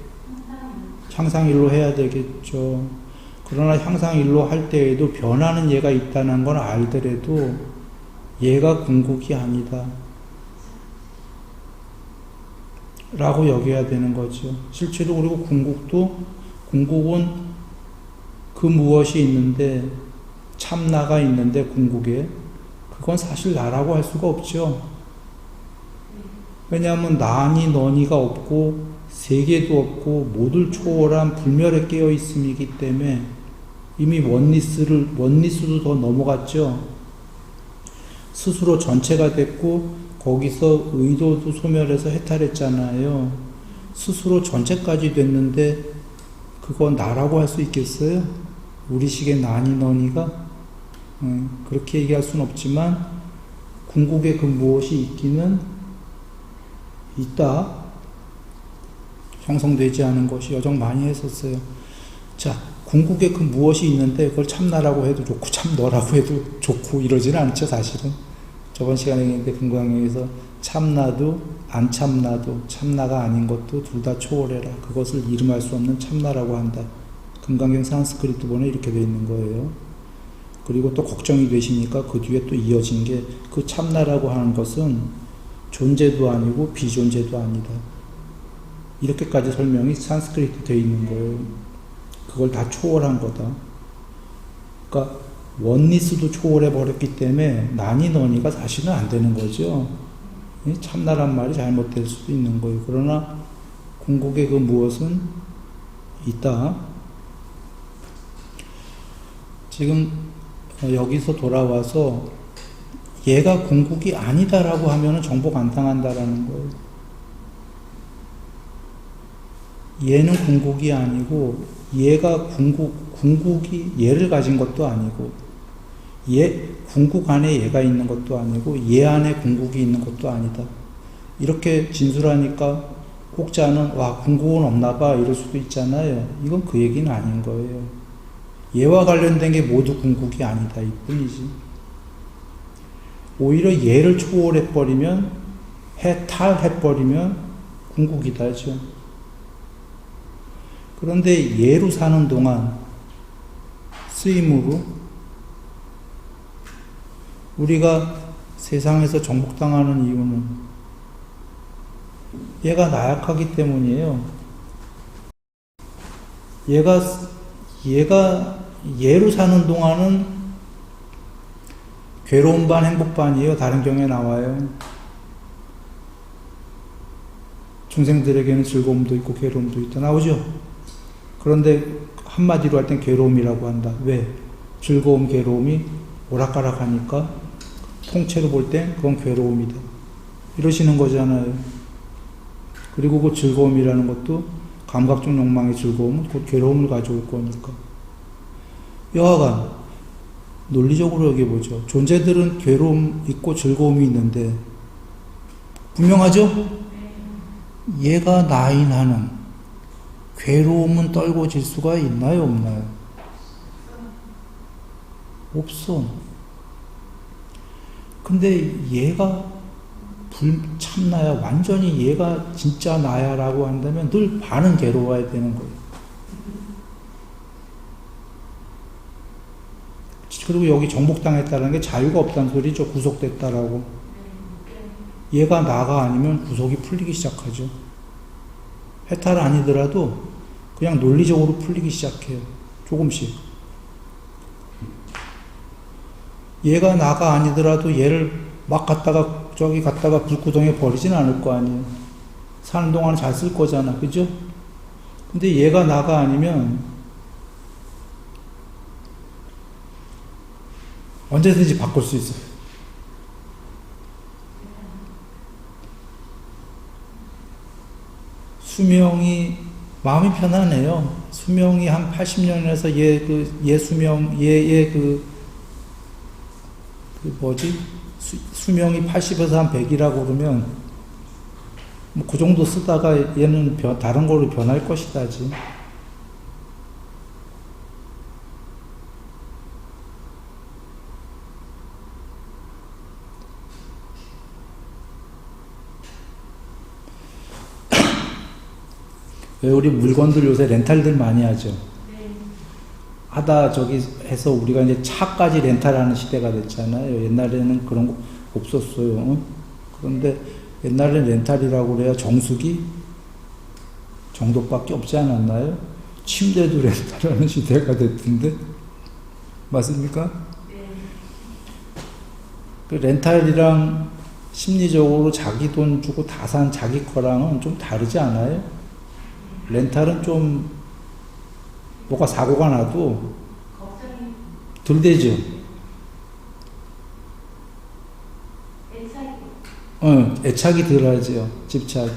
향상일로 해야 되겠죠. 그러나 향상일로 할 때에도 변하는 얘가 있다는 걸 알더라도 얘가 궁극이 아니다 라고 여겨야 되는 거죠. 실제로. 그리고 궁극은 그 무엇이 있는데, 참나가 있는데 궁극에, 그건 사실 나라고 할 수가 없죠. 왜냐하면 나니 너니가 없고 세계도 없고 모두를 초월한 불멸에 깨어 있음이기 때문에 이미 원리스도 더 넘어갔죠. 스스로 전체가 됐고 거기서 의도도 소멸해서 해탈했잖아요. 스스로 전체까지 됐는데 그건 나라고 할 수 있겠어요? 우리식의 나니 너니가? 그렇게 얘기할 수는 없지만 궁극의 그 무엇이 있기는 있다. 형성되지 않은 것이 여정 많이 했었어요. 자, 궁극에 그 무엇이 있는데 그걸 참나라고 해도 좋고 참너라고 해도 좋고 이러지는 않죠, 사실은. 저번 시간에 얘기했는데 금강경에서 참나도 안 참나도 참나가 아닌 것도 둘 다 초월해라. 그것을 이름할 수 없는 참나라고 한다. 금강경 산스크리트 본에 이렇게 되어 있는 거예요. 그리고 또 걱정이 되시니까 그 뒤에 또 이어진 게 그 참나라고 하는 것은 존재도 아니고 비존재도 아니다. 이렇게까지 설명이 산스크리트 되어 있는 거예요. 그걸 다 초월한 거다. 그러니까 원리스도 초월해 버렸기 때문에 나니 너니가 사실은 안 되는 거죠. 참나란 말이 잘못될 수도 있는 거예요. 그러나 궁극의 그 무엇은 있다. 지금 여기서 돌아와서 얘가 궁극이 아니다라고 하면 정복 안 당한다라는 거예요. 얘는 궁극이 아니고 얘가 궁극이 얘를 가진 것도 아니고 궁극 안에 얘가 있는 것도 아니고 얘 안에 궁극이 있는 것도 아니다. 이렇게 진술하니까 혹자는 와 궁극은 없나 봐 이럴 수도 있잖아요. 이건 그 얘기는 아닌 거예요. 얘와 관련된 게 모두 궁극이 아니다 이 뿐이지. 오히려 얘를 초월해버리면 해탈해버리면 궁극이다죠. 그런데 얘로 사는 동안 쓰임으로 우리가 세상에서 정복당하는 이유는 얘가 나약하기 때문이에요. 얘가 얘로 사는 동안은 괴로움 반 행복 반이에요. 다른 경우에 나와요. 중생들에게는 즐거움도 있고 괴로움도 있다 나오죠. 그런데 한마디로 할 땐 괴로움이라고 한다. 왜? 즐거움, 괴로움이 오락가락하니까 통째로 볼 땐 그건 괴로움이다. 이러시는 거잖아요. 그리고 그 즐거움이라는 것도 감각적 욕망의 즐거움은 곧 괴로움을 가져올 거니까. 여하간 논리적으로 여겨보죠. 존재들은 괴로움 있고 즐거움이 있는데 분명하죠? 얘가 나인 하는 괴로움은 떨궈질 수가 있나요, 없나요? 없어. 근데 얘가 참나야, 완전히 얘가 진짜 나야 라고 한다면 늘 반은 괴로워야 되는 거예요. 그리고 여기 정복당했다는 게 자유가 없다는 소리죠. 구속됐다라고. 얘가 나가 아니면 구속이 풀리기 시작하죠. 해탈 아니더라도 그냥 논리적으로 풀리기 시작해요. 조금씩. 얘가 나가 아니더라도 얘를 막 갖다가 저기 갖다가 불구덩이에 버리진 않을 거 아니에요. 사는 동안 잘 쓸 거잖아. 그죠? 근데 얘가 나가 아니면 언제든지 바꿀 수 있어요. 수명이 마음이 편하네요. 수명이 한 80년에서 얘 수명 수명이 80에서 한 100이라고 그러면 뭐 그 정도 쓰다가 얘는 다른 걸로 변할 것이다지. 왜 우리 물건들 요새 렌탈들 많이 하죠? 하다 저기 해서 우리가 이제 차까지 렌탈하는 시대가 됐잖아요. 옛날에는 그런 거 없었어요. 그런데 옛날에 렌탈이라고 그래야 정수기 정도밖에 없지 않았나요? 침대도 렌탈하는 시대가 됐던데 맞습니까? 그 렌탈이랑 심리적으로 자기 돈 주고 다 산 자기 거랑은 좀 다르지 않아요? 렌탈은 좀 뭐가 사고가 나도 덜 되죠. 애착이 덜 하죠. 집착이.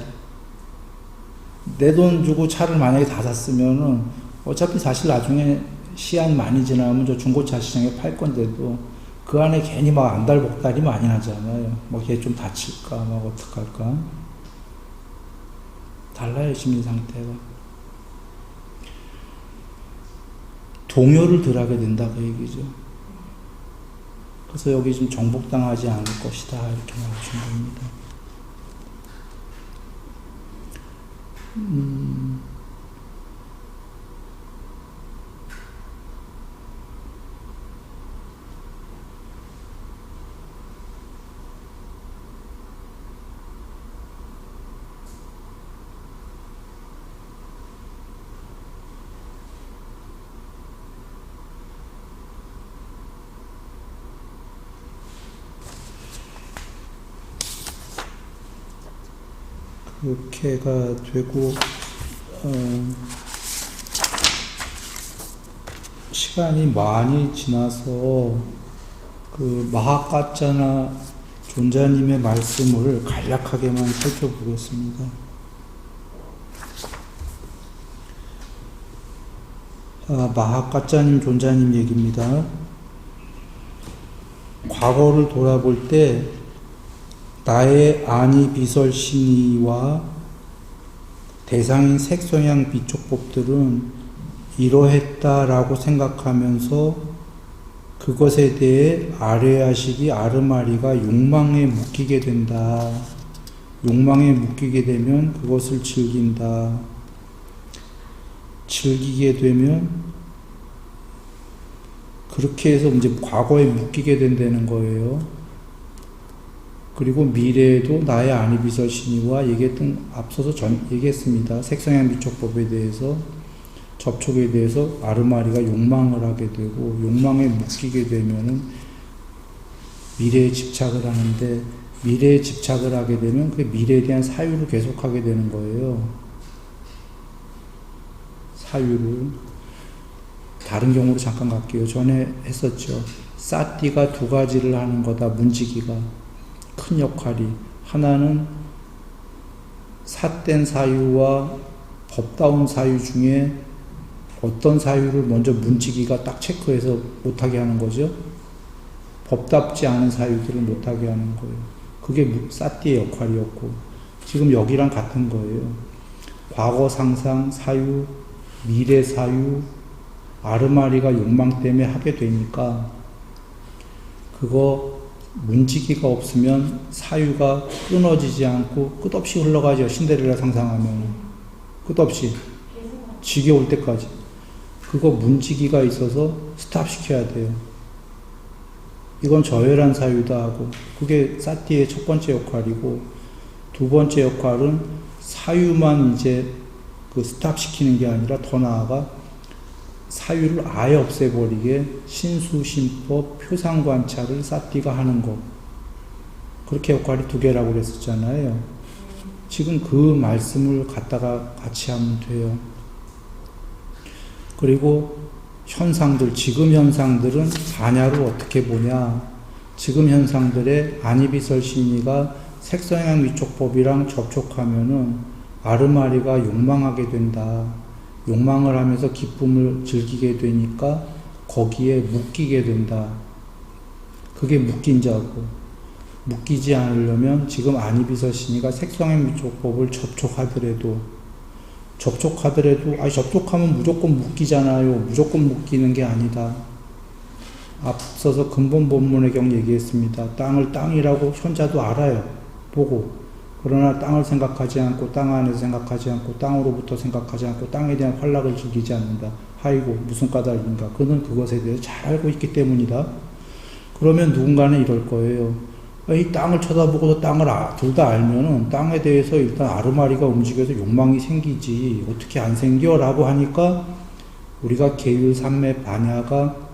내 돈 주고 차를 만약에 다 샀으면은 어차피 사실 나중에 시한 많이 지나면 저 중고차 시장에 팔 건데도 그 안에 괜히 막 안달복달이 많이 나잖아요. 뭐 걔 좀 다칠까, 막 어떡할까. 달라요, 심리 상태가. 동요를 덜하게 된다 그 얘기죠. 그래서 여기 좀 정복당하지 않을 것이다 이렇게 나오신 겁니다. 그렇게가 되고 시간이 많이 지나서 그 마하카짜나 존자님의 말씀을 간략하게만 살펴보겠습니다. 마하카짜님 존자님 얘기입니다. 과거를 돌아볼 때 나의 아니 비설신이와 대상인 색성향 비촉법들은 이러했다라고 생각하면서 그것에 대해 아레아식이 아르마리가 욕망에 묶이게 된다. 욕망에 묶이게 되면 그것을 즐긴다. 즐기게 되면 그렇게 해서 이제 과거에 묶이게 된다는 거예요. 그리고 미래에도 나의 아니비설신이와 앞서서 얘기했습니다. 색성향 비촉법에 대해서 접촉에 대해서 아르마리가 욕망을 하게 되고 욕망에 묶이게 되면은 미래에 집착을 하는데 미래에 집착을 하게 되면 그 미래에 대한 사유를 계속하게 되는 거예요. 사유를 다른 경우로 잠깐 갈게요. 전에 했었죠. 사띠가 두 가지를 하는 거다. 문지기가 큰 역할이 하나는 삿된 사유와 법다운 사유 중에 어떤 사유를 먼저 문지기가 딱 체크해서 못하게 하는 거죠. 법답지 않은 사유들을 못하게 하는 거예요. 그게 사띠의 역할이었고 지금 여기랑 같은 거예요. 과거 상상 사유, 미래 사유, 아르마리가 욕망 때문에 하게 되니까 그거 문지기가 없으면 사유가 끊어지지 않고 끝없이 흘러가죠. 신데렐라 상상하면 끝없이 지겨울 때까지. 그거 문지기가 있어서 스탑시켜야 돼요. 이건 저열한 사유다 하고 그게 사띠의 첫 번째 역할이고 두 번째 역할은 사유만 이제 그 스탑시키는 게 아니라 더 나아가 사유를 아예 없애버리게 신수신법 표상관찰을 사띠가 하는 거. 그렇게 역할이 두 개라고 그랬었잖아요. 지금 그 말씀을 갖다가 같이 하면 돼요. 그리고 현상들, 지금 현상들은 반야를 어떻게 보냐. 지금 현상들의 아니비설신이가 색성향 위촉법이랑 접촉하면은 아르마리가 욕망하게 된다. 욕망을 하면서 기쁨을 즐기게 되니까 거기에 묶이게 된다. 그게 묶인 자고 묶이지 않으려면 지금 아니비설신이가 색성향 위촉법을 접촉하더라도 접촉하면 무조건 묶이잖아요. 무조건 묶이는 게 아니다. 앞서서 근본 본문의 경우 얘기했습니다. 땅을 땅이라고 현자도 알아요. 보고. 그러나 땅을 생각하지 않고 땅 안에서 생각하지 않고 땅으로부터 생각하지 않고 땅에 대한 활락을 즐기지 않는다. 아이고 무슨 까닭인가. 그는 그것에 대해서 잘 알고 있기 때문이다. 그러면 누군가는 이럴 거예요. 이 땅을 쳐다보고도 땅을 둘 다 알면은 땅에 대해서 일단 아르마리가 움직여서 욕망이 생기지 어떻게 안 생겨? 라고 하니까 우리가 계율 삼매 반야가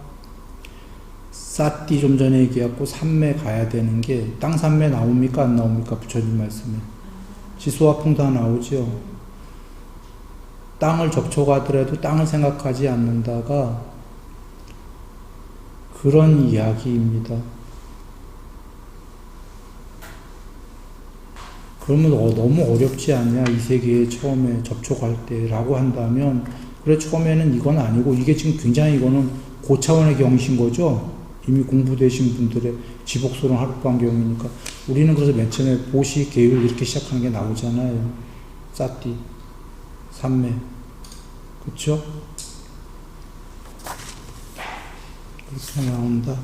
사띠 좀 전에 얘기했고 삼매 가야 되는 게 땅 삼매 나옵니까 안 나옵니까? 부처님 말씀에 지수와 풍 다 나오죠. 땅을 접촉하더라도 땅을 생각하지 않는다가 그런 이야기입니다. 그러면 너무 어렵지 않냐 이 세계에 처음에 접촉할 때 라고 한다면 그래 처음에는 이건 아니고 이게 지금 굉장히 이거는 고차원의 경이신 거죠. 이미 공부되신 분들의 지복소론 하룻밤 경이니까 우리는 그래서 맨 처음에 보시 계율 이렇게 시작하는 게 나오잖아요. 사띠 삼매 그쵸? 이렇게 나온다.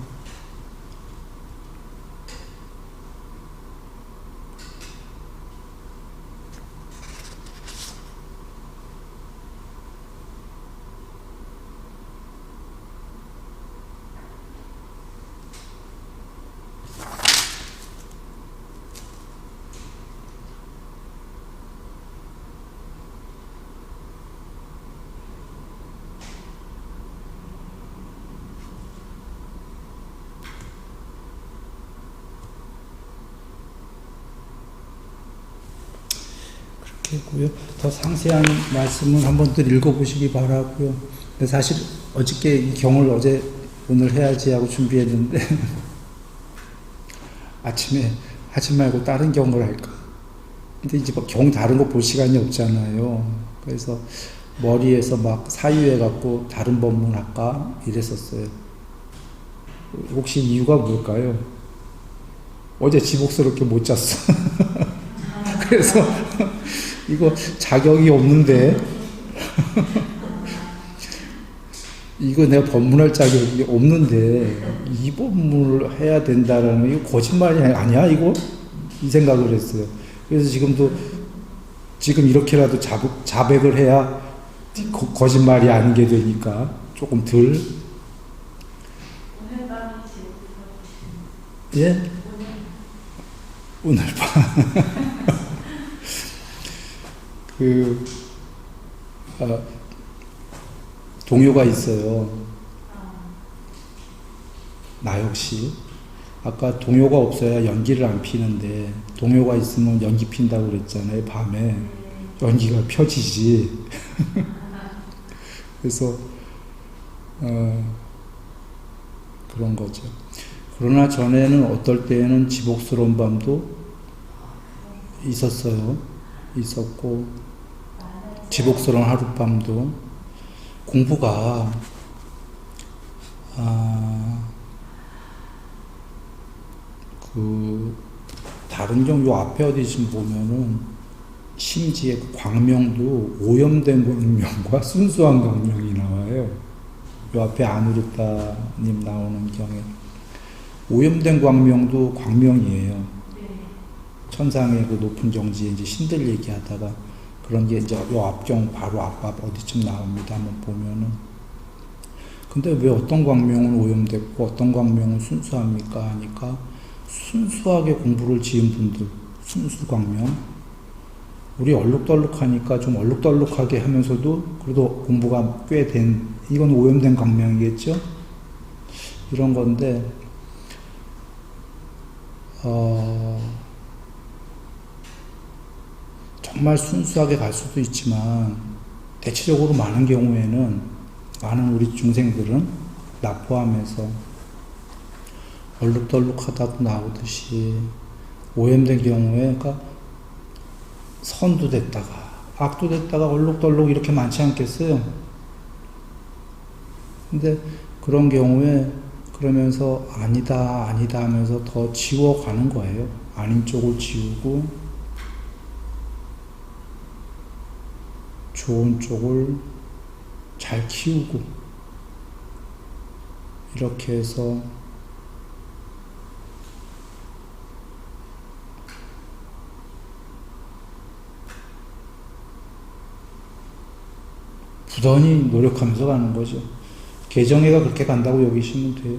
고요. 더 상세한 말씀은 한번 더 읽어보시기 바라고요. 근데 사실 어저께 이 경을 오늘 해야지 하고 준비했는데 아침에 하지 말고 다른 경을 할까. 근데 이제 경 다른 거 볼 시간이 없잖아요. 그래서 머리에서 막 사유해갖고 다른 법문 할까 이랬었어요. 혹시 이유가 뭘까요? 어제 지복스럽게 못 잤어. 그래서 이거 자격이 없는데 이거 내가 법문할 자격이 없는데 이 법문을 해야 된다라는 이거 거짓말이 아니야 이거? 이 생각을 했어요. 그래서 지금 이렇게라도 자백을 해야 거짓말이 아니게 되니까 조금 덜. 오늘 밤이 예? 오늘 밤. 동요가 있어요. 나 역시. 아까 동요가 없어야 연기를 안 피는데, 동요가 있으면 연기 핀다고 그랬잖아요, 밤에. 연기가 펴지지. 그래서, 그런 거죠. 그러나 전에는 어떨 때에는 지복스러운 밤도 있었고, 지복스러운 하룻밤도 공부가 다른 경우 앞에 어디 좀 보면은 심지에 그 광명도 오염된 광명과 순수한 광명이 나와요. 요 앞에 아누르타님 나오는 경에 오염된 광명도 광명이에요. 천상의 그 높은 경지에 이제 신들 얘기하다가 그런 게 이제 요 앞경 바로 앞 어디쯤 나옵니다. 한번 보면은. 근데 왜 어떤 광명은 오염됐고 어떤 광명은 순수합니까? 하니까 순수하게 공부를 지은 분들, 순수 광명. 우리 얼룩덜룩하니까 좀 얼룩덜룩하게 하면서도 그래도 공부가 꽤 된, 이건 오염된 광명이겠죠? 이런 건데, 정말 순수하게 갈 수도 있지만 대체적으로 많은 경우에는 많은 우리 중생들은 나 포함해서 얼룩덜룩하다고 나오듯이 오염된 경우에 그러니까 선도 됐다가 악도 됐다가 얼룩덜룩 이렇게 많지 않겠어요? 근데 그런 경우에 그러면서 아니다 하면서 더 지워가는 거예요. 아닌 쪽을 지우고 좋은 쪽을 잘 키우고 이렇게 해서 부단히 노력하면서 가는 거죠. 개정회가 그렇게 간다고 여기시면 돼요.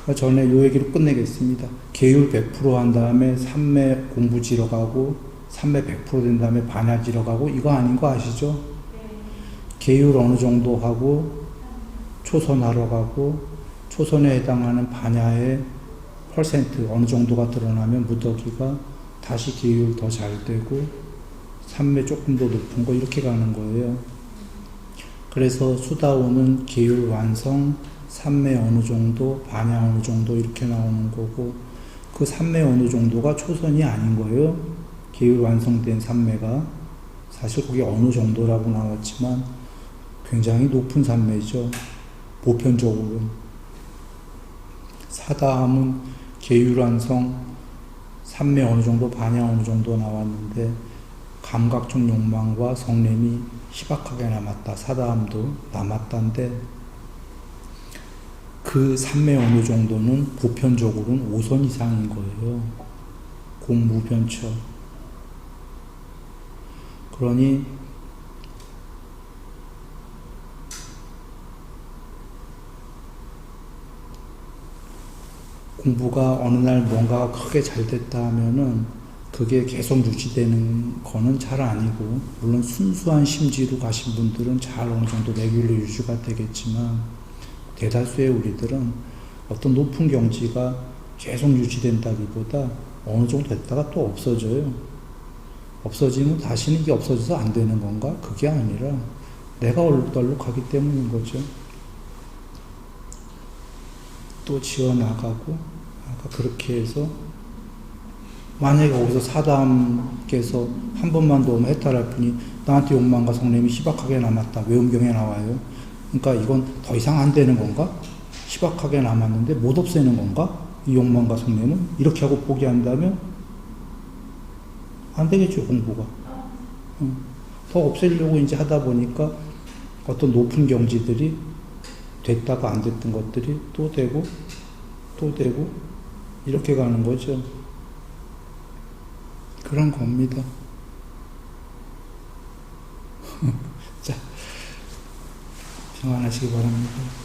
그 전에 요 얘기로 끝내겠습니다. 계율 100% 한 다음에 삼매 공부 지러 가고 삼매 100%된 다음에 반야 지러 가고 이거 아닌 거 아시죠? 계율 어느 정도 하고 초선하러 가고 초선에 해당하는 반야의 퍼센트 어느 정도가 드러나면 무더기가 다시 계율 더 잘 되고 삼매 조금 더 높은 거 이렇게 가는 거예요. 그래서 수다오는 계율 완성, 삼매 어느 정도, 반야 어느 정도 이렇게 나오는 거고 그 삼매 어느 정도가 초선이 아닌 거예요. 계율 완성된 삼매가 사실 거기 어느 정도라고 나왔지만 굉장히 높은 삼매죠. 보편적으로. 사다함은 계율 완성, 삼매 어느 정도, 반야 어느 정도 나왔는데 감각적 욕망과 성냄이 희박하게 남았다. 사다함도 남았다인데, 그 삼매 어느 정도는 보편적으로는 5선 이상인 거예요. 공무변처. 그러니 공부가 어느 날 뭔가가 크게 잘 됐다 하면은 그게 계속 유지되는 거는 잘 아니고, 물론 순수한 심지로 가신 분들은 잘 어느 정도 레귤러 유지가 되겠지만, 대다수의 우리들은 어떤 높은 경지가 계속 유지된다기보다 어느 정도 됐다가 또 없어져요. 없어지면 다시는 이게 없어져서 안 되는 건가? 그게 아니라 내가 얼룩덜룩하기 때문인 거죠. 또 지어나가고, 아까 그렇게 해서 만약에 거기서 사담께서 한 번만 더 오면 해탈할 뿐이 나한테 욕망과 성냄이 희박하게 남았다. 외음경에 나와요. 그러니까 이건 더 이상 안 되는 건가? 희박하게 남았는데 못 없애는 건가? 이 욕망과 성냄은? 이렇게 하고 포기한다면 안 되겠죠, 공부가. 더 없애려고 이제 하다 보니까 어떤 높은 경지들이 됐다가 안 됐던 것들이 또 되고 또 되고 이렇게 가는 거죠. 그런 겁니다. 자, 평안하시기 바랍니다.